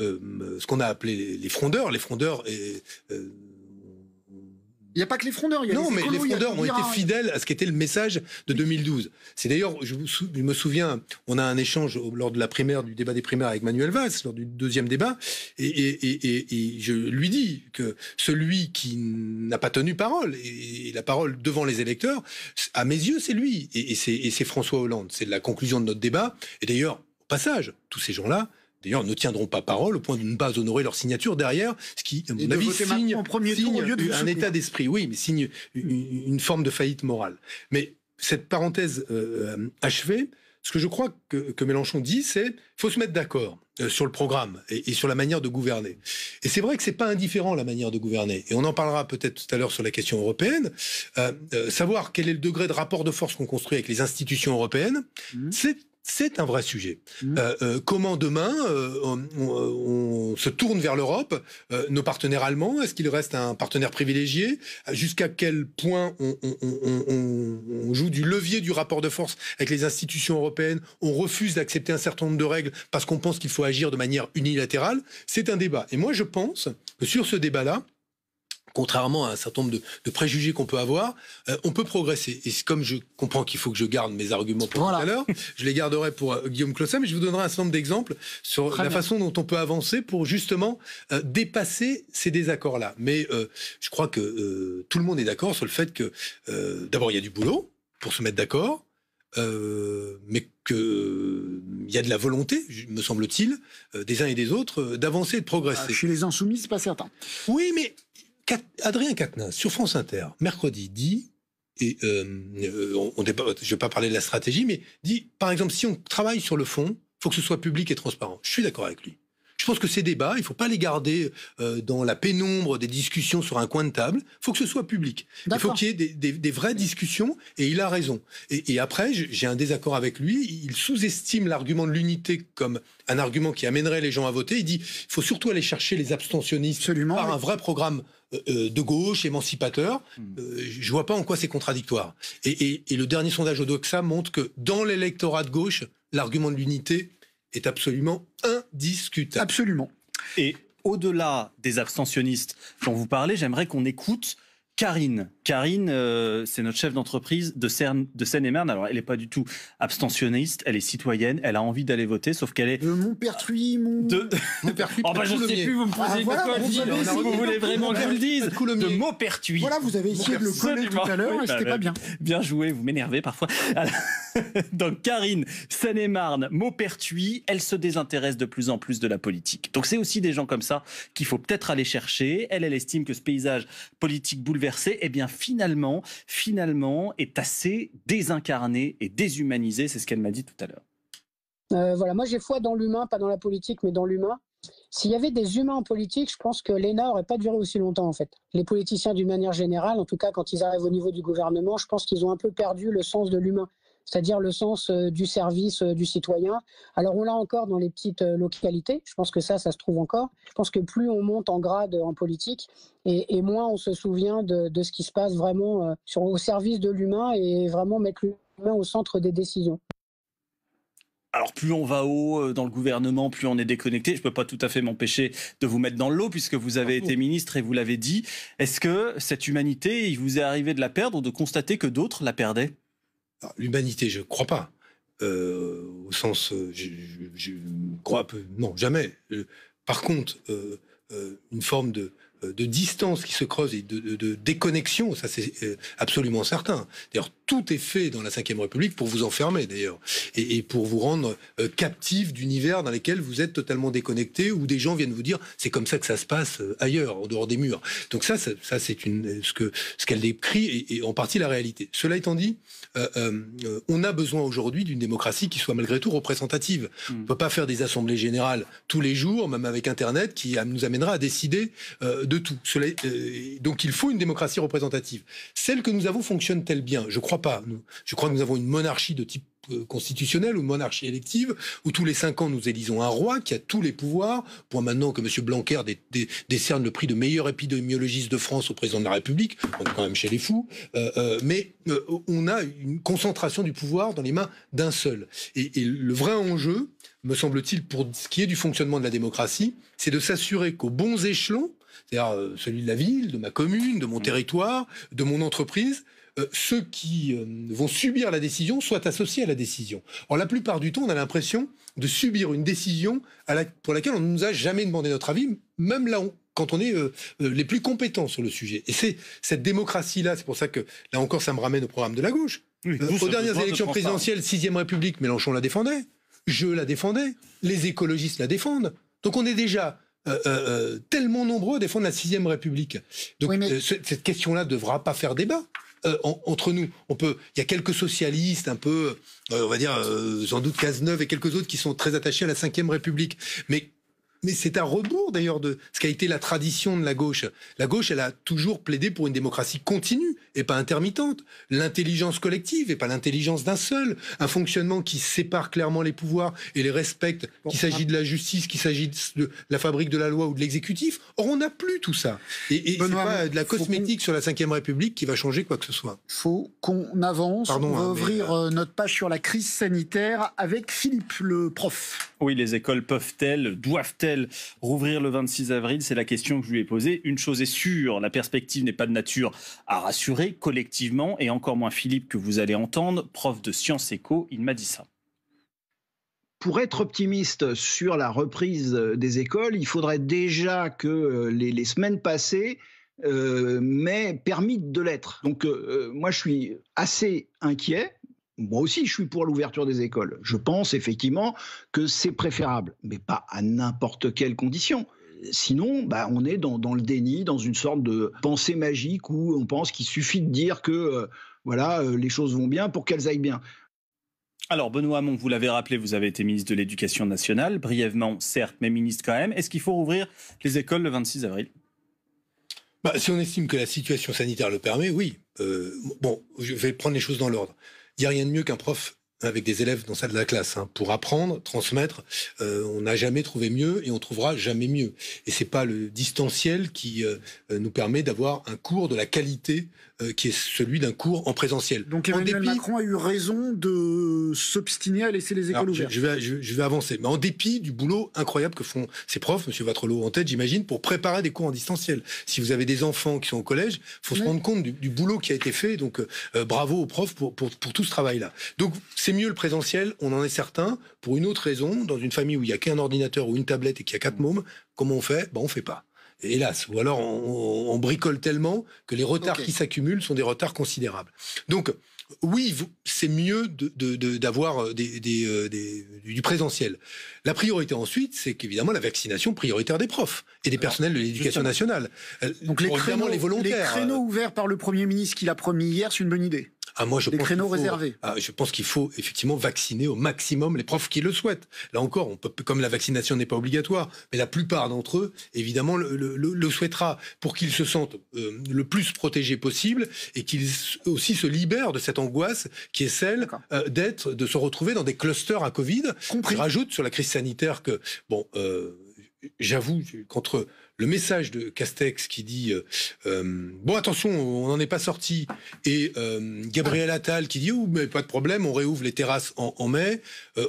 ce qu'on a appelé les frondeurs. Il n'y a pas que les frondeurs. Non, mais les frondeurs ont été fidèles à ce qu'était le message de 2012. C'est d'ailleurs, je me souviens, on a un échange lors de du débat des primaires avec Manuel Valls, lors du deuxième débat, et je lui dis que celui qui n'a pas tenu parole, et la parole devant les électeurs, à mes yeux, c'est lui, et c'est François Hollande. C'est la conclusion de notre débat. Et d'ailleurs, au passage, tous ces gens-là, d'ailleurs, ne tiendront pas parole au point de ne pas honorer leur signature derrière, ce qui, à mon avis, signe un état d'esprit. Oui, mais signe une forme de faillite morale. Mais cette parenthèse achevée, ce que je crois que Mélenchon dit, c'est qu'il faut se mettre d'accord sur le programme et sur la manière de gouverner. Et c'est vrai que c'est pas indifférent, la manière de gouverner. Et on en parlera peut-être tout à l'heure sur la question européenne. Savoir quel est le degré de rapport de force qu'on construit avec les institutions européennes, c'est un vrai sujet. Comment demain on se tourne vers l'Europe, nos partenaires allemands, est-ce qu'il reste un partenaire privilégié? Jusqu'à quel point on joue du levier du rapport de force avec les institutions européennes? On refuse d'accepter un certain nombre de règles parce qu'on pense qu'il faut agir de manière unilatérale. C'est un débat. Et moi, je pense que sur ce débat-là, contrairement à un certain nombre de préjugés qu'on peut avoir, on peut progresser. Et comme je comprends qu'il faut que je garde mes arguments pour tout à l'heure, je les garderai pour Guillaume Clossat, mais je vous donnerai un certain nombre d'exemples sur la façon dont on peut avancer pour justement dépasser ces désaccords-là. Mais je crois que tout le monde est d'accord sur le fait que, d'abord, il y a du boulot pour se mettre d'accord, mais qu'il y a de la volonté, me semble-t-il, des uns et des autres, d'avancer et de progresser. Chez les Insoumis, c'est pas certain. Oui, mais Adrien Quatennens, sur France Inter, mercredi, dit, et je ne vais pas parler de la stratégie, mais dit, par exemple, si on travaille sur le fond, il faut que ce soit public et transparent. Je suis d'accord avec lui. Je pense que ces débats, il ne faut pas les garder dans la pénombre des discussions sur un coin de table. Il faut que ce soit public. Il faut qu'il y ait des vraies discussions, et il a raison. Et après, j'ai un désaccord avec lui. Il sous-estime l'argument de l'unité comme un argument qui amènerait les gens à voter. Il dit qu'il faut surtout aller chercher les abstentionnistes par un vrai programme de gauche, émancipateur. Je vois pas en quoi c'est contradictoire. Et le dernier sondage Odoxa montre que dans l'électorat de gauche, l'argument de l'unité est absolument indiscutable. Absolument. Et au-delà des abstentionnistes dont vous parlez, j'aimerais qu'on écoute Karine. Karine, c'est notre chef d'entreprise de Seine-et-Marne. Alors, elle n'est pas du tout abstentionniste, elle est citoyenne, elle a envie d'aller voter, sauf qu'elle est... Montpertuis, Montpertuis, oh bah je ne sais plus, vous me posez une question, vous voulez vraiment que je vous le dise. De Maupertuis. Voilà, vous avez essayé de le coller tout à l'heure et c'était pas bien. Bien joué, vous m'énervez parfois. Alors, donc, Karine, Seine-et-Marne, Maupertuis, elle se désintéresse de plus en plus de la politique. Donc, c'est aussi des gens comme ça qu'il faut peut-être aller chercher. Elle estime que ce paysage politique bouleversé, eh bien, finalement, est assez désincarné et déshumanisé. C'est ce qu'elle m'a dit tout à l'heure. Voilà, moi j'ai foi dans l'humain, pas dans la politique, mais dans l'humain. S'il y avait des humains en politique, je pense que l'ENA n'aurait pas duré aussi longtemps, en fait. Les politiciens, d'une manière générale, en tout cas quand ils arrivent au niveau du gouvernement, je pense qu'ils ont un peu perdu le sens de l'humain, c'est-à-dire le sens du service du citoyen. Alors on l'a encore dans les petites localités, je pense que ça se trouve encore. Je pense que plus on monte en grade en politique, et moins on se souvient de ce qui se passe vraiment au service de l'humain et vraiment mettre l'humain au centre des décisions. Alors plus on va haut dans le gouvernement, plus on est déconnecté. Je ne peux pas tout à fait m'empêcher de vous mettre dans l'eau puisque vous avez été ministre et vous l'avez dit. Est-ce que cette humanité, il vous est arrivé de la perdre ou de constater que d'autres la perdaient ? L'humanité, je ne crois pas. Au sens, je crois peu. Non, jamais. Par contre, une forme de de distance qui se creuse et de déconnexion, ça c'est absolument certain. D'ailleurs, tout est fait dans la Ve République pour vous enfermer, d'ailleurs, et pour vous rendre captif d'univers dans lesquels vous êtes totalement déconnecté, où des gens viennent vous dire c'est comme ça que ça se passe ailleurs, en dehors des murs. Donc ça c'est ce qu'elle décrit et en partie la réalité. Cela étant dit, on a besoin aujourd'hui d'une démocratie qui soit malgré tout représentative. On ne peut pas faire des assemblées générales tous les jours, même avec Internet, qui nous amènera à décider de tout. Donc il faut une démocratie représentative. Celle que nous avons fonctionne-t-elle bien? Je crois pas. Je crois que nous avons une monarchie de type constitutionnelle ou une monarchie élective où tous les 5 ans nous élisons un roi qui a tous les pouvoirs. Point maintenant que M. Blanquer décerne le prix de meilleur épidémiologiste de France au président de la République. On est quand même chez les fous. Mais on a une concentration du pouvoir dans les mains d'un seul. Et le vrai enjeu, me semble-t-il, pour ce qui est du fonctionnement de la démocratie, c'est de s'assurer qu'aux bons échelons, c'est-à-dire celui de la ville, de ma commune, de mon territoire, de mon entreprise, ceux qui vont subir la décision soient associés à la décision. Or, la plupart du temps, on a l'impression de subir une décision pour laquelle on ne nous a jamais demandé notre avis, même là quand on est les plus compétents sur le sujet. Et c'est cette démocratie-là, c'est pour ça que, là encore, ça me ramène au programme de la gauche. Oui, aux dernières élections présidentielles, 6e République, Mélenchon la défendait, je la défendais, les écologistes la défendent. Donc on est déjà tellement nombreux à défendre la 6e République. Donc oui, cette question-là ne devra pas faire débat. Entre nous, il y a quelques socialistes un peu, on va dire, sans doute Cazeneuve et quelques autres qui sont très attachés à la 5e République. Mais c'est à rebours d'ailleurs de ce qu'a été la tradition de la gauche. La gauche, elle a toujours plaidé pour une démocratie continue et pas intermittente. L'intelligence collective et pas l'intelligence d'un seul. Un fonctionnement qui sépare clairement les pouvoirs et les respecte, qu'il s'agit de la justice, qu'il s'agit de la fabrique de la loi ou de l'exécutif. Or, on n'a plus tout ça. Et c'est pas de la cosmétique sur la 5e République qui va changer quoi que ce soit. Faut qu'on avance. On va ouvrir notre page sur la crise sanitaire avec Philippe, le prof. Oui, les écoles peuvent-elles, doivent-elles rouvrir le 26 avril? C'est la question que je lui ai posée. Une chose est sûre, la perspective n'est pas de nature à rassurer collectivement, et encore moins Philippe que vous allez entendre, prof de sciences éco, il m'a dit ça. Pour être optimiste sur la reprise des écoles, il faudrait déjà que les semaines passées m'aient permis de l'être. Donc moi je suis assez inquiet. Moi aussi, je suis pour l'ouverture des écoles. Je pense effectivement que c'est préférable, mais pas à n'importe quelle condition. Sinon, on est dans le déni, dans une sorte de pensée magique où on pense qu'il suffit de dire que les choses vont bien pour qu'elles aillent bien. Alors, Benoît Hamon, vous l'avez rappelé, vous avez été ministre de l'Éducation nationale, brièvement, certes, mais ministre quand même. Est-ce qu'il faut rouvrir les écoles le 26 avril ? Si on estime que la situation sanitaire le permet, oui. Je vais prendre les choses dans l'ordre. Il n'y a rien de mieux qu'un prof avec des élèves dans la salle de la classe. Pour apprendre, transmettre, on n'a jamais trouvé mieux et on trouvera jamais mieux. Et c'est pas le distanciel qui nous permet d'avoir un cours de la qualité qui est celui d'un cours en présentiel. Donc Emmanuel Macron a eu raison de s'obstiner à laisser les écoles ouvertes. Je vais avancer. Mais en dépit du boulot incroyable que font ces profs, M. Wattrelos en tête, j'imagine, pour préparer des cours en distanciel. Si vous avez des enfants qui sont au collège, il faut se rendre compte du boulot qui a été fait. Donc bravo aux profs pour tout ce travail-là. Donc c'est mieux le présentiel, on en est certain. Pour une autre raison, dans une famille où il n'y a qu'un ordinateur ou une tablette et qu'il y a 4 mômes, comment on fait ? On fait pas. Hélas, ou alors on bricole tellement que les retards qui s'accumulent sont des retards considérables. Donc oui, c'est mieux d'avoir du présentiel. La priorité ensuite, c'est qu'évidemment la vaccination prioritaire des profs et des personnels de l'éducation nationale. Donc les créneaux ouverts par le Premier ministre qu'il a promis hier, c'est une bonne idée. Les créneaux réservés. Je pense qu'il faut effectivement vacciner au maximum les profs qui le souhaitent. Là encore, comme la vaccination n'est pas obligatoire, mais la plupart d'entre eux, évidemment, le souhaitera pour qu'ils se sentent le plus protégés possible et qu'ils aussi se libèrent de cette angoisse qui est celle de se retrouver dans des clusters à Covid. Je rajoute sur la crise sanitaire que, j'avoue, contre le message de Castex qui dit attention, on n'en est pas sorti, et Gabriel Attal qui dit mais pas de problème, on réouvre les terrasses en mai.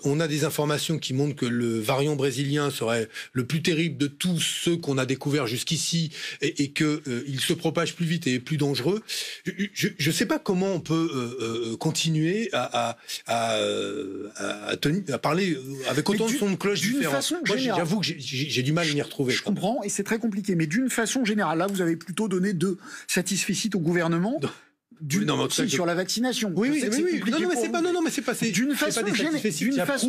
On a des informations qui montrent que le variant brésilien serait le plus terrible de tous ceux qu'on a découverts jusqu'ici et que il se propage plus vite et est plus dangereux. Je sais pas comment on peut continuer à parler avec autant de sons de cloche différents. Moi, j'avoue que j'ai du mal à m'y retrouver. Je comprends, et c'est très très compliqué. Mais d'une façon générale, là, vous avez plutôt donné 2 satisfecit au gouvernement. Sur la vaccination. Oui. Non, mais c'est pas. D'une façon,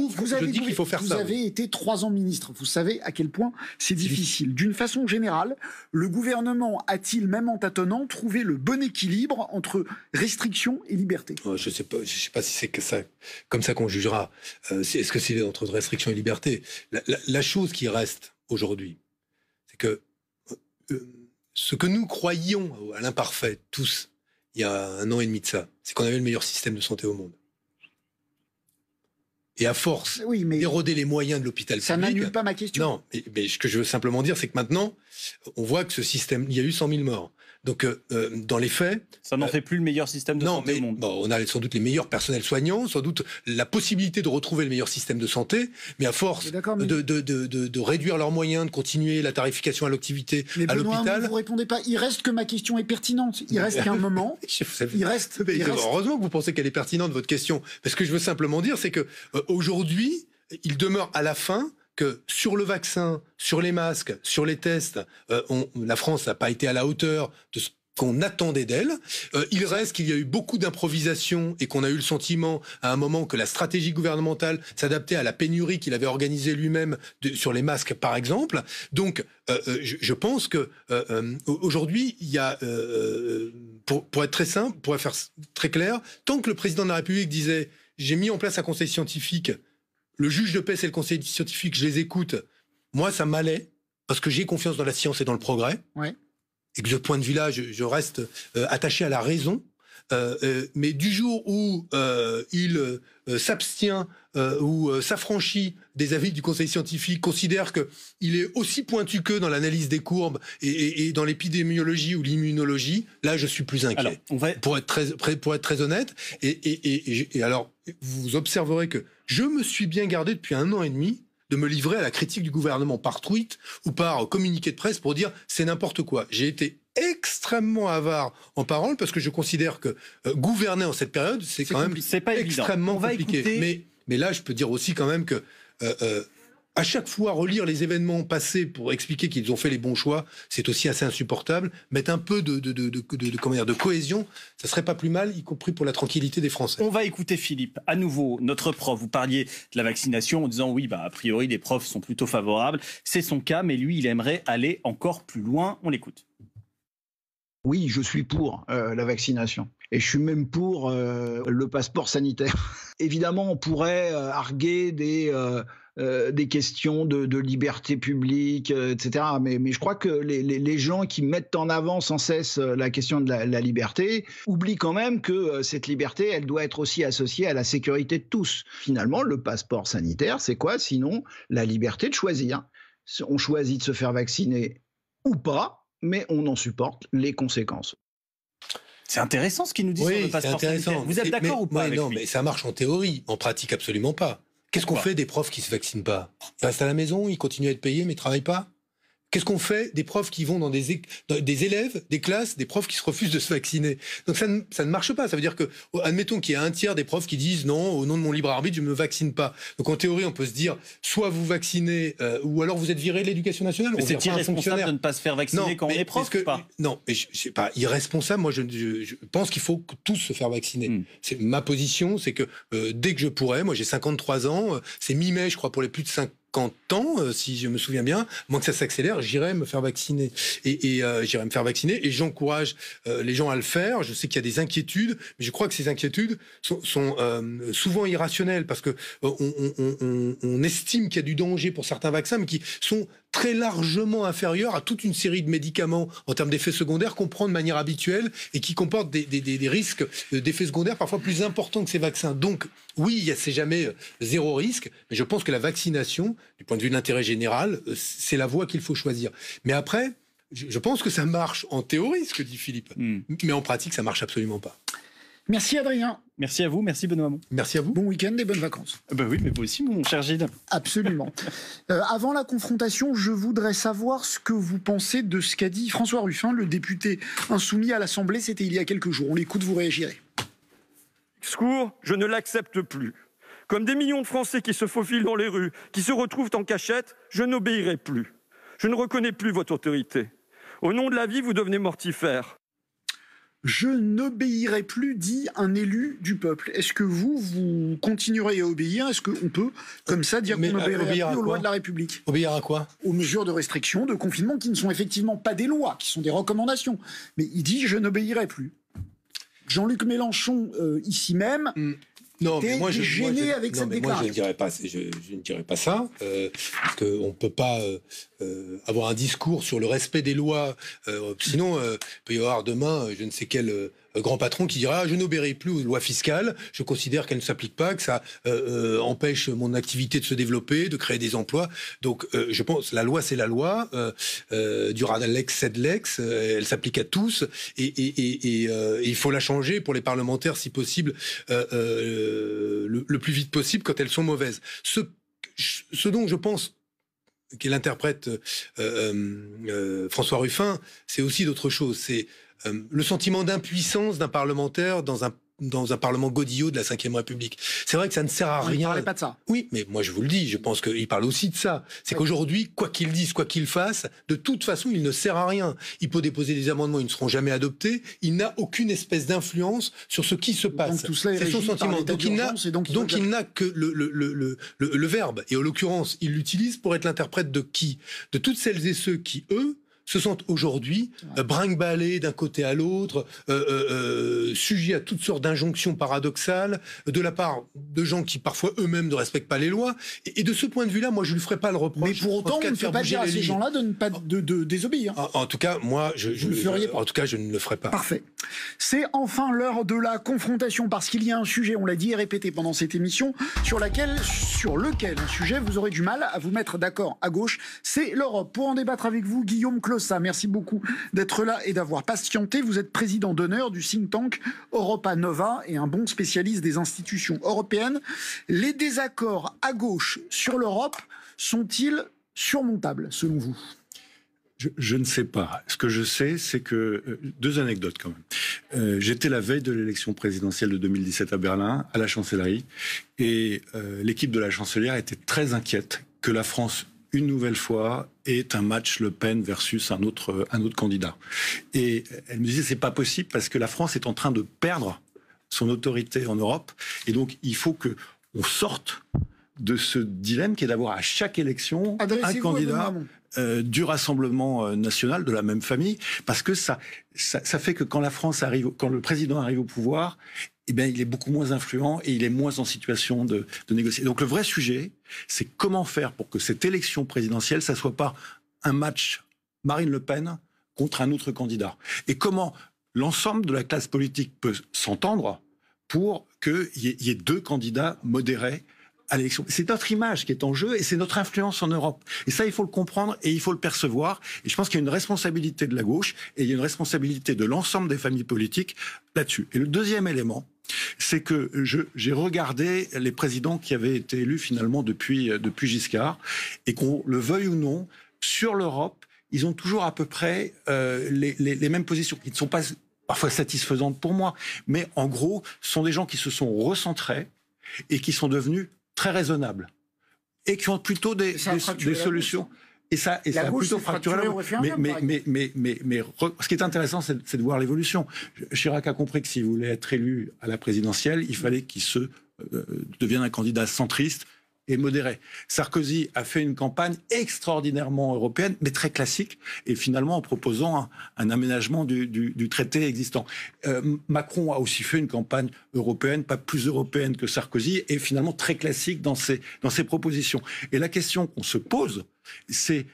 vous avez été 3 ans ministre. Vous savez à quel point c'est difficile. D'une façon générale, le gouvernement a-t-il, même en tâtonnant, trouvé le bon équilibre entre restriction et liberté? Je sais pas si c'est que ça, comme ça qu'on jugera. Est-ce que c'est entre restriction et liberté? La chose qui reste aujourd'hui, c'est que ce que nous croyions à l'imparfait, tous, il y a 1 an et demi de ça, c'est qu'on avait le meilleur système de santé au monde. Et à force d'éroder les moyens de l'hôpital public... Ça n'annule pas ma question. Non, mais ce que je veux simplement dire, c'est que maintenant, on voit que ce système... Il y a eu 100 000 morts. Donc, dans les faits... Ça n'en fait plus le meilleur système de santé au monde. On a sans doute les meilleurs personnels soignants, sans doute la possibilité de retrouver le meilleur système de santé, mais à force de réduire leurs moyens, de continuer la tarification à l'activité à l'hôpital... Mais vous répondez pas. Il reste que ma question est pertinente. Il reste qu'un moment... Heureusement que vous pensez qu'elle est pertinente, votre question. Parce que je veux simplement dire, c'est que aujourd'hui, il demeure à la fin... que sur le vaccin, sur les masques, sur les tests, la France n'a pas été à la hauteur de ce qu'on attendait d'elle. Il reste qu'il y a eu beaucoup d'improvisation et qu'on a eu le sentiment à un moment que la stratégie gouvernementale s'adaptait à la pénurie qu'il avait organisée lui-même sur les masques, par exemple. Donc, je pense que aujourd'hui, il y a, pour être très simple, pour faire très clair, tant que le président de la République disait « j'ai mis en place un conseil scientifique », le juge de paix et le conseil scientifique, je les écoute. Moi, ça m'allait, parce que j'ai confiance dans la science et dans le progrès. Ouais. Et que de ce point de vue-là, je reste attaché à la raison. Mais du jour où il s'abstient ou s'affranchit des avis du conseil scientifique, considère qu'il est aussi pointu qu'eux dans l'analyse des courbes et dans l'épidémiologie ou l'immunologie, là, je suis plus inquiet. Alors, pour être très honnête. Et alors, vous observerez que je me suis bien gardé depuis 1 an et demi de me livrer à la critique du gouvernement par tweet ou par communiqué de presse pour dire c'est n'importe quoi. J'ai été extrêmement avare en parole parce que je considère que gouverner en cette période, c'est quand même extrêmement compliqué. Mais là, je peux dire aussi quand même que à chaque fois, relire les événements passés pour expliquer qu'ils ont fait les bons choix, c'est aussi assez insupportable. Mettre un peu de cohésion, ça serait pas plus mal, y compris pour la tranquillité des Français. On va écouter Philippe, à nouveau, notre prof. Vous parliez de la vaccination en disant oui, a priori, les profs sont plutôt favorables. C'est son cas, mais lui, il aimerait aller encore plus loin. On l'écoute. Oui, je suis pour la vaccination. Et je suis même pour le passeport sanitaire. Évidemment, on pourrait arguer des questions de liberté publique, etc. Mais je crois que les gens qui mettent en avant sans cesse la question de la liberté oublient quand même que cette liberté, elle doit être aussi associée à la sécurité de tous. Finalement, le passeport sanitaire, c'est quoi? Sinon, la liberté de choisir. On choisit de se faire vacciner ou pas, mais on en supporte les conséquences. C'est intéressant ce qu'il nous dit sur le passeport sanitaire. Vous êtes d'accord ou pas avec lui? Mais ça marche en théorie, en pratique absolument pas. Qu'est-ce qu'on fait des profs qui se vaccinent pas? Ils restent à la maison, ils continuent à être payés mais ils travaillent pas? Qu'est-ce qu'on fait des profs qui vont dans des élèves, des classes, des profs qui se refusent de se vacciner? Donc ça ne marche pas. Ça veut dire que, admettons qu'il y a 1/3 des profs qui disent non, au nom de mon libre arbitre, je ne me vaccine pas. Donc en théorie, on peut se dire, soit vous vaccinez, ou alors vous êtes viré de l'Éducation nationale. Mais c'est irresponsable de ne pas se faire vacciner quand on est prof ou pas? Non, mais c'est pas irresponsable. Moi, je pense qu'il faut tous se faire vacciner. C'est ma position, c'est que dès que je pourrai, moi j'ai 53 ans, c'est mi-mai, je crois, pour les plus de 50 ans, si je me souviens bien, à moins que ça s'accélère, j'irai me faire vacciner. Et j'irai me faire vacciner et j'encourage les gens à le faire. Je sais qu'il y a des inquiétudes, mais je crois que ces inquiétudes sont souvent irrationnelles parce que on estime qu'il y a du danger pour certains vaccins, mais qui sont très largement inférieurs à toute une série de médicaments en termes d'effets secondaires qu'on prend de manière habituelle et qui comportent des risques d'effets secondaires parfois plus importants que ces vaccins. Donc oui, c'est jamais zéro risque, mais je pense que la vaccination, du point de vue de l'intérêt général, c'est la voie qu'il faut choisir. Mais après, je pense que ça marche en théorie, ce que dit Philippe, mais en pratique, ça marche absolument pas. Merci Adrien. Merci à vous, merci Benoît Hamon. Merci à vous. Bon week-end et bonnes vacances. Oui, mais vous aussi, mon cher Gilles. Absolument. Avant la confrontation, je voudrais savoir ce que vous pensez de ce qu'a dit François Ruffin, le député insoumis à l'Assemblée. C'était il y a quelques jours. On l'écoute, vous réagirez. Discours, je ne l'accepte plus. Comme des millions de Français qui se faufilent dans les rues, qui se retrouvent en cachette, je n'obéirai plus. Je ne reconnais plus votre autorité. Au nom de la vie, vous devenez mortifère. Je n'obéirai plus, dit un élu du peuple. Est-ce que vous continuerez à obéir? Est-ce qu'on peut, comme ça, dire qu'on n'obéirait plus aux lois de la République? Obéir à quoi? Aux mesures de restriction, de confinement, qui ne sont effectivement pas des lois, qui sont des recommandations. Mais il dit « je n'obéirai plus ». Jean-Luc Mélenchon, ici même... Non, mais moi, gêné avec cette déclaration. Moi, je ne dirais pas ça, parce qu'on ne peut pas avoir un discours sur le respect des lois. Sinon, il peut y avoir demain, je ne sais quel grand patron qui dira « je n'obéirai plus aux lois fiscales, je considère qu'elles ne s'appliquent pas, que ça empêche mon activité de se développer, de créer des emplois ». Donc, je pense la loi, c'est la loi. Durant lex sed lex, elle s'applique à tous. Et il faut la changer pour les parlementaires, si possible, le plus vite possible quand elles sont mauvaises. Ce dont je pense qu'il interprète François Ruffin, c'est aussi d'autres choses. C'est le sentiment d'impuissance d'un parlementaire dans un parlement godillot de la Ve République. C'est vrai que ça ne sert à rien. Il ne parlait pas de ça. Oui, mais moi je vous le dis, je pense qu'il parle aussi de ça. C'est qu'aujourd'hui, quoi qu'il dise, quoi qu'il fasse, de toute façon, il ne sert à rien. Il peut déposer des amendements, ils ne seront jamais adoptés. Il n'a aucune espèce d'influence sur ce qui se passe. Donc, tout cela est c'est son sentiment. Donc il n'a que le verbe. Et en l'occurrence, il l'utilise pour être l'interprète de qui? De toutes celles et ceux qui, eux, se sentent aujourd'hui brinque-ballés d'un côté à l'autre, sujets à toutes sortes d'injonctions paradoxales de la part de gens qui parfois eux-mêmes ne respectent pas les lois. Et de ce point de vue-là, moi je ne lui ferai pas le reproche. Mais pour autant, on ne fait pas dire à ces gens-là de ne pas de désobéir. En tout cas, moi, je ne le ferai pas. Parfait. C'est enfin l'heure de la confrontation, parce qu'il y a un sujet, on l'a dit et répété pendant cette émission, sur lequel un sujet vous aurez du mal à vous mettre d'accord à gauche, c'est l'Europe. Pour en débattre avec vous, Guillaume Clossa, merci beaucoup d'être là et d'avoir patienté. Vous êtes président d'honneur du think tank Europa Nova et un bon spécialiste des institutions européennes. Les désaccords à gauche sur l'Europe sont-ils surmontables, selon vous ? Je ne sais pas. Ce que je sais, c'est que... deux anecdotes quand même. J'étais la veille de l'élection présidentielle de 2017 à Berlin, à la chancellerie, et l'équipe de la chancelière était très inquiète que la France, une nouvelle fois, est un match Le Pen versus un autre candidat. Et elle me disait, c'est pas possible parce que la France est en train de perdre son autorité en Europe. Et donc, il faut que on sorte de ce dilemme qui est d'avoir à chaque élection un candidat du Rassemblement national, de la même famille, parce que ça fait que quand le président arrive au pouvoir, eh bien, il est beaucoup moins influent et il est moins en situation de négocier. Donc le vrai sujet, c'est comment faire pour que cette élection présidentielle, ça soit pas un match Marine Le Pen contre un autre candidat. Et comment l'ensemble de la classe politique peut s'entendre pour qu'il y ait deux candidats modérés à l'élection. C'est notre image qui est en jeu et c'est notre influence en Europe. Et ça, il faut le comprendre et il faut le percevoir. Et je pense qu'il y a une responsabilité de la gauche et il y a une responsabilité de l'ensemble des familles politiques là-dessus. Et le deuxième élément, c'est que j'ai regardé les présidents qui avaient été élus finalement depuis Giscard et qu'on le veuille ou non, sur l'Europe, ils ont toujours à peu près les mêmes positions. Ils ne sont pas parfois satisfaisantes pour moi, mais en gros, ce sont des gens qui se sont recentrés et qui sont devenus très raisonnables et qui ont plutôt des solutions. Et ça a plutôt fracturé la gauche. Mais ce qui est intéressant, c'est de voir l'évolution. Chirac a compris que s'il voulait être élu à la présidentielle, il fallait qu'il devienne un candidat centriste et modéré. Sarkozy a fait une campagne extraordinairement européenne, mais très classique, et finalement en proposant un aménagement du traité existant. Macron a aussi fait une campagne européenne, pas plus européenne que Sarkozy, et finalement très classique dans ses propositions. Et la question qu'on se pose, c'est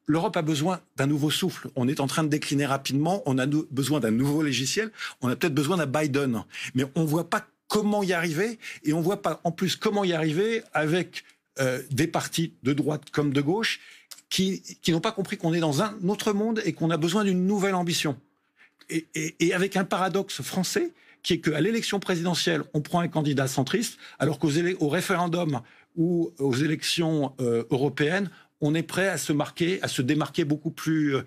l'Europe a besoin d'un nouveau souffle. On est en train de décliner rapidement, on a besoin d'un nouveau logiciel, on a peut-être besoin d'un Biden, mais on ne voit pas comment y arriver, et on ne voit pas en plus comment y arriver avec des partis de droite comme de gauche qui n'ont pas compris qu'on est dans un autre monde et qu'on a besoin d'une nouvelle ambition. Et avec un paradoxe français qui est qu'à l'élection présidentielle, on prend un candidat centriste, alors qu'au référendum ou aux élections européennes, on est prêt à se démarquer beaucoup plus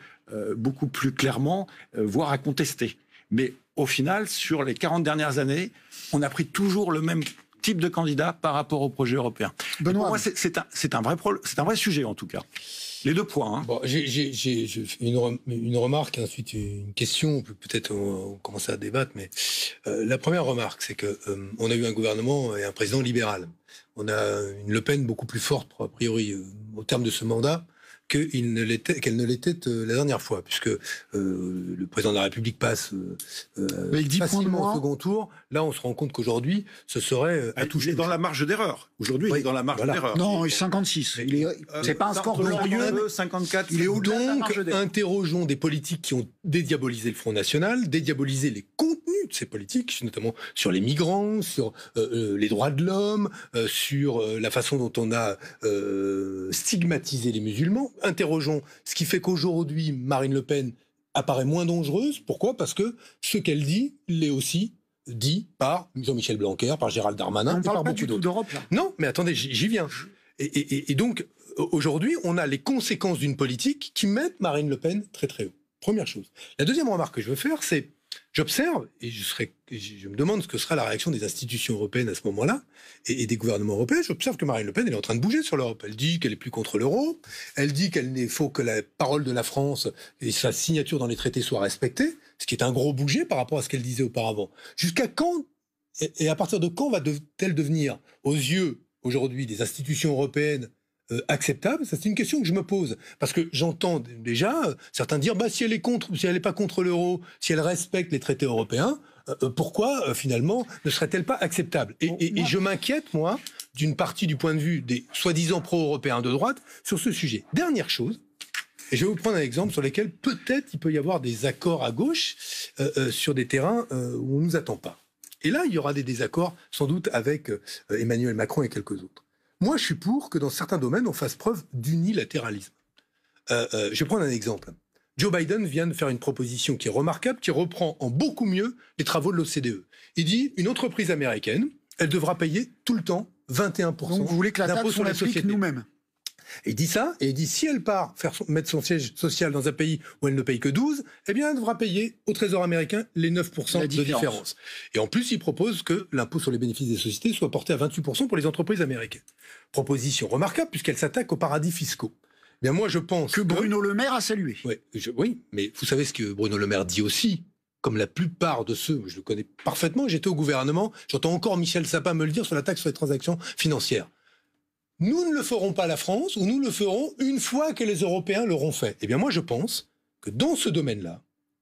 clairement, voire à contester. Mais au final, sur les 40 dernières années, on a pris toujours le même type de candidat par rapport au projet européen. Pour moi, c'est un vrai sujet, en tout cas. Les 2 points. Hein. Bon, j'ai une remarque, ensuite une question. Peut-être on commence à débattre, mais la première remarque, c'est que on a eu un gouvernement et un président libéral. On a une Le Pen beaucoup plus forte, a priori, au terme de ce mandat, qu'elle ne l'était la dernière fois, puisque le président de la République passe facilement au second tour. Là, on se rend compte qu'aujourd'hui, ce serait à toucher. Il est dans la marge d'erreur. Aujourd'hui, il est dans la marge d'erreur. Non, il est 56. C'est pas un score glorieux. 54. Il est au-delà de la Donc, marge d'erreur. interrogeons des politiques qui ont dédiabolisé le Front National, dédiabolisé les contenus de ces politiques, notamment sur les migrants, sur les droits de l'homme, sur la façon dont on a stigmatisé les musulmans. Interrogeons ce qui fait qu'aujourd'hui, Marine Le Pen apparaît moins dangereuse. Pourquoi ? Parce que ce qu'elle dit l'est aussi dit par Jean-Michel Blanquer, par Gérald Darmanin On et par parle pas beaucoup du tout d'autres. d'Europe, là. Non, mais attendez, j'y viens. Et donc, aujourd'hui, on a les conséquences d'une politique qui mettent Marine Le Pen très très haut. Première chose. La deuxième remarque que je veux faire, c'est j'observe, et je me demande ce que sera la réaction des institutions européennes à ce moment-là, et des gouvernements européens. J'observe que Marine Le Pen, elle est en train de bouger sur l'Europe. Elle dit qu'elle est plus contre l'euro, elle dit qu'il faut que la parole de la France et sa signature dans les traités soient respectées, ce qui est un gros bouger par rapport à ce qu'elle disait auparavant. Jusqu'à quand, et à partir de quand va-t-elle devenir, aux yeux, aujourd'hui, des institutions européennes, acceptable? Ça, c'est une question que je me pose. Parce que j'entends déjà certains dire, si elle est contre, si elle n'est pas contre l'euro, si elle respecte les traités européens, pourquoi, finalement, ne serait-elle pas acceptable? Et je m'inquiète, moi, d'une partie du point de vue des soi-disant pro-européens de droite sur ce sujet. Dernière chose, et je vais vous prendre un exemple sur lequel peut-être il peut y avoir des accords à gauche sur des terrains où on ne nous attend pas. Et là, il y aura des désaccords, sans doute, avec Emmanuel Macron et quelques autres. Moi, je suis pour que dans certains domaines, on fasse preuve d'unilatéralisme. Je vais prendre un exemple. Joe Biden vient de faire une proposition qui est remarquable, qui reprend en beaucoup mieux les travaux de l'OCDE. Il dit, une entreprise américaine, elle devra payer tout le temps 21% Donc vous voulez que la d'impôt taxe, sur on les l'applique sociétés. nous-mêmes? Et il dit ça, et il dit si elle part mettre son siège social dans un pays où elle ne paye que 12, eh bien elle devra payer au Trésor américain les 9% de différence. Et en plus, il propose que l'impôt sur les bénéfices des sociétés soit porté à 28% pour les entreprises américaines. Proposition remarquable puisqu'elle s'attaque aux paradis fiscaux. Bien moi je pense que Bruno Le Maire a salué. Oui, mais vous savez ce que Bruno Le Maire dit aussi, comme la plupart de ceux, je le connais parfaitement, j'étais au gouvernement, j'entends encore Michel Sapin me le dire sur la taxe sur les transactions financières. Nous ne le ferons pas la France, ou nous le ferons une fois que les Européens l'auront fait. Eh bien moi je pense que dans ce domaine-là,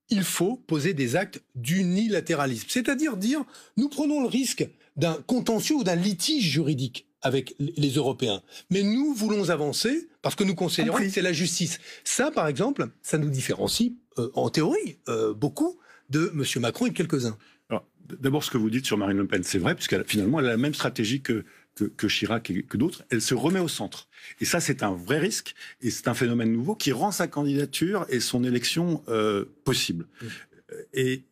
il faut poser des actes d'unilatéralisme. C'est-à-dire dire, nous prenons le risque d'un contentieux ou d'un litige juridique avec les Européens. Mais nous voulons avancer parce que nous considérons que c'est la justice. Ça, par exemple, ça nous différencie, en théorie, beaucoup de M. Macron et de quelques-uns. Alors, d'abord, ce que vous dites sur Marine Le Pen, c'est vrai, puisqu'elle finalement, elle a la même stratégie que Chirac et que d'autres. Elle se remet au centre. Et ça, c'est un vrai risque, et c'est un phénomène nouveau qui rend sa candidature et son élection possible. Et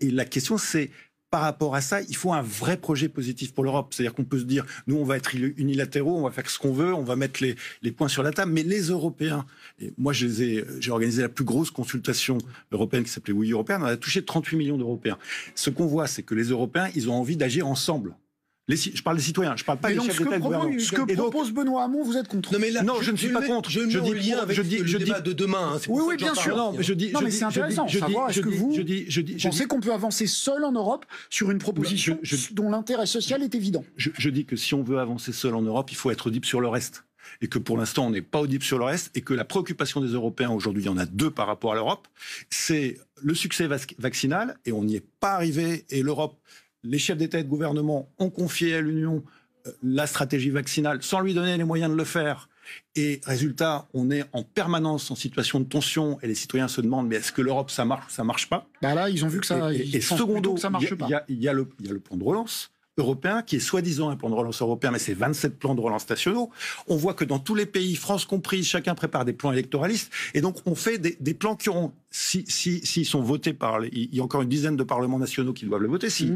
la question, c'est, par rapport à ça, il faut un vrai projet positif pour l'Europe. C'est-à-dire qu'on peut se dire, nous, on va être unilatéraux, on va faire ce qu'on veut, on va mettre les points sur la table, mais les Européens, et moi, j'ai organisé la plus grosse consultation européenne qui s'appelait Oui Européenne, on a touché 38 millions d'Européens. Ce qu'on voit, c'est que les Européens, ils ont envie d'agir ensemble. Je parle des citoyens, je ne parle pas des chefs d'État et de gouvernement. Ce que propose Benoît Hamon, vous êtes contre. Non, mais là, non, je ne suis pas contre. Je dis en lien avec le débat de demain. Oui, bien sûr. Non, mais c'est intéressant. Est-ce que vous pensez qu'on peut avancer seul en Europe sur une proposition dont l'intérêt social est évident? Je dis que si on veut avancer seul en Europe, il faut être audible sur le reste. Et que pour l'instant, on n'est pas audible sur le reste, et que la préoccupation des Européens, aujourd'hui, il y en a deux par rapport à l'Europe, c'est le succès vaccinal, et on n'y est pas arrivé, et l'Europe, les chefs d'État et de gouvernement ont confié à l'Union la stratégie vaccinale sans lui donner les moyens de le faire. Et résultat, on est en permanence en situation de tension, et les citoyens se demandent, mais est-ce que l'Europe, ça marche ou ça marche pas? Là, ils ont vu que ça, et secondo, ça marche pas. Il y a le plan de relance européen, qui est soi-disant un plan de relance européen, mais c'est 27 plans de relance nationaux. On voit que dans tous les pays, France comprise, chacun prépare des plans électoralistes, et donc on fait des plans qui auront, s'ils sont votés il y a encore une dizaine de parlements nationaux qui doivent le voter, si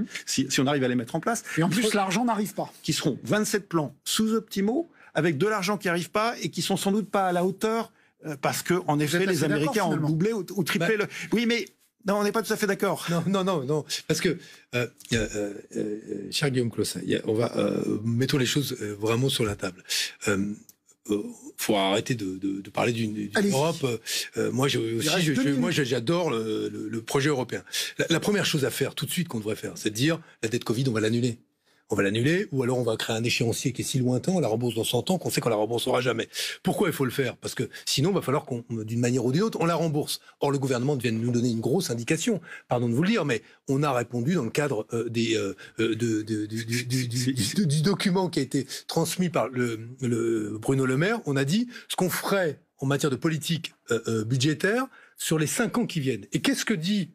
on arrive à les mettre en place. Et en plus, l'argent n'arrive pas. Qui seront 27 plans sous-optimaux, avec de l'argent qui n'arrive pas, et qui sont sans doute pas à la hauteur, parce que, en effet, les Américains ont doublé ou triplé le... Oui, mais... Non, on n'est pas tout à fait d'accord. Non. Parce que, cher Guillaume Clossa, mettons les choses vraiment sur la table. faut arrêter de parler d'une Europe. Moi, j'adore le projet européen. La première chose à faire tout de suite qu'on devrait faire, c'est de dire la dette Covid, on va l'annuler. On va l'annuler, ou alors on va créer un échéancier qui est si lointain, on la rembourse dans 100 ans qu'on sait qu'on la remboursera jamais. Pourquoi il faut le faire? Parce que sinon, il va falloir qu'on, d'une manière ou d'une autre, on la rembourse. Or, le gouvernement vient de nous donner une grosse indication. Pardon de vous le dire, mais on a répondu dans le cadre du document qui a été transmis par le Bruno Le Maire. On a dit ce qu'on ferait en matière de politique budgétaire sur les 5 ans qui viennent. Et qu'est-ce que dit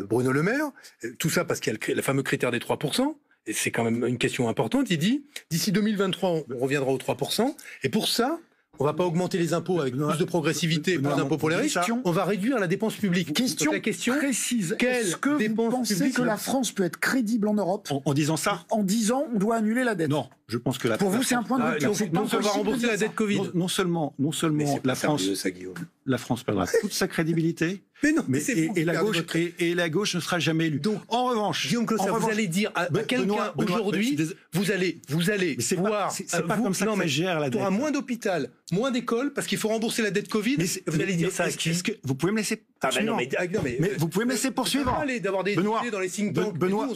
Bruno Le Maire? Tout ça parce qu'il y a le fameux critère des 3%. Et c'est quand même une question importante. Il dit, d'ici 2023, on reviendra aux 3%. Et pour ça, on va pas augmenter les impôts avec plus de progressivité, plus d'impôts pour les riches. On va réduire la dépense publique. Question précise. Est-ce que vous pensez que la France peut être crédible en Europe en disant ça? En disant, on doit annuler la dette. Non, je pense que pour vous, c'est un point de rupture. On va rembourser la dette Covid. Non seulement la France perdra toute sa crédibilité. Et la gauche ne sera jamais élue. Donc, en revanche, Guillaume Clossard, vous allez dire à quelqu'un aujourd'hui, vous allez voir, c'est pas comme ça que ça gère la dette. Il y aura moins d'hôpital, moins d'écoles, parce qu'il faut rembourser la dette Covid. Vous allez dire ça à qui? Vous pouvez me laisser poursuivre? Mais vous pouvez me laisser poursuivre. D'avoir des idées dans les think tanks. Benoît,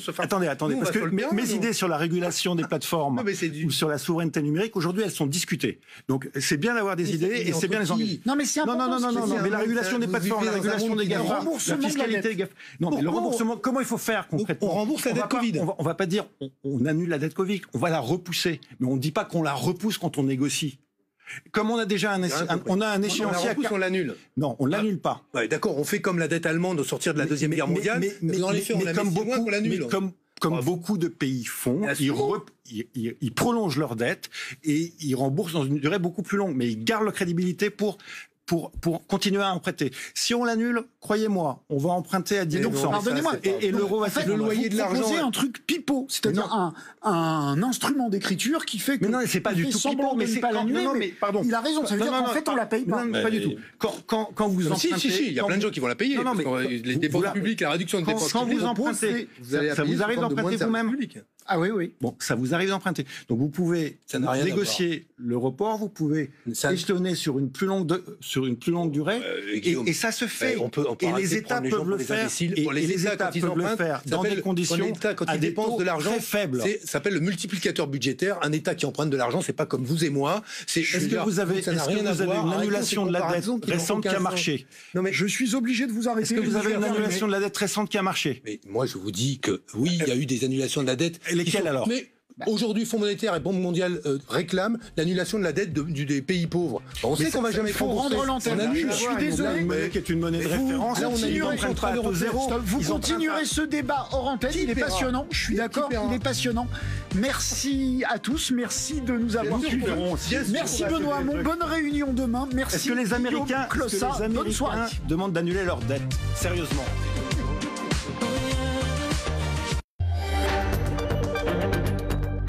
attendez, parce que mes idées sur la régulation des plateformes ou sur la souveraineté numérique, aujourd'hui, elles sont discutées. Donc, c'est bien d'avoir des idées et c'est bien les engager. Non, mais c'est important. Non, mais la régulation des plateformes, la régulation des GAFA, la fiscalité des GAFA. Non, mais le remboursement, comment il faut faire concrètement? On rembourse la dette Covid. On va pas dire on annule la dette Covid, on va la repousser. Mais on ne dit pas qu'on la repousse quand on négocie. Comme on a déjà un échéancier, on l'annule. Non, on l'annule pas. Ouais, d'accord, on fait comme la dette allemande au sortir de la Deuxième Guerre mondiale. Mais dans les faits, on comme beaucoup, l'annule. Comme beaucoup de pays font, ils prolongent leur dette et ils remboursent dans une durée beaucoup plus longue, mais ils gardent leur crédibilité pour continuer à emprunter. Si on l'annule, croyez-moi, on va emprunter à 10%. Pardonnez-moi. Et l'euro va faire le loyer de l'argent. Vous proposez un truc pipeau, c'est-à-dire un instrument d'écriture qui fait que. Mais non, c'est pas du tout pipeau. Mais c'est pas l'annuler. Mais pardon. Il a raison. Ça veut dire qu'en fait, on la paye pas. Non, pas du tout. Quand vous empruntez. Si, il y a plein de gens qui vont la payer. Non, mais les dépenses publiques, la réduction des dépenses publiques. Quand vous empruntez, ça vous arrive d'emprunter vous-même? Ah oui. Bon, ça vous arrive d'emprunter. Donc vous pouvez négocier le report, vous pouvez échelonner sur une plus longue durée, et ça se fait. Et les États peuvent le faire. Et les États peuvent le faire dans des conditions à des taux de l'argent très faibles. Ça s'appelle le multiplicateur budgétaire. Un État qui emprunte de l'argent, c'est pas comme vous et moi. Est-ce que vous avez une annulation de la dette récente qui a marché? Non mais je suis obligé de vous arrêter. Est-ce que vous avez une annulation de la dette récente qui a marché? Mais moi, je vous dis que oui, il y a eu des annulations de la dette. Lesquelles alors? Aujourd'hui, Fonds monétaire et Banque mondiale réclament l'annulation de la dette des pays pauvres. On sait qu'on va jamais rembourser. Je suis désolé. Qui est une monnaie de référence. Vous continuerez ce débat hors antenne. Il est passionnant. Je suis d'accord. Il est passionnant. Merci à tous. Merci de nous avoir suivis. Merci Benoît Hamon. Bonne réunion demain. Merci. Est-ce que les Américains demandent d'annuler leur dette? Sérieusement?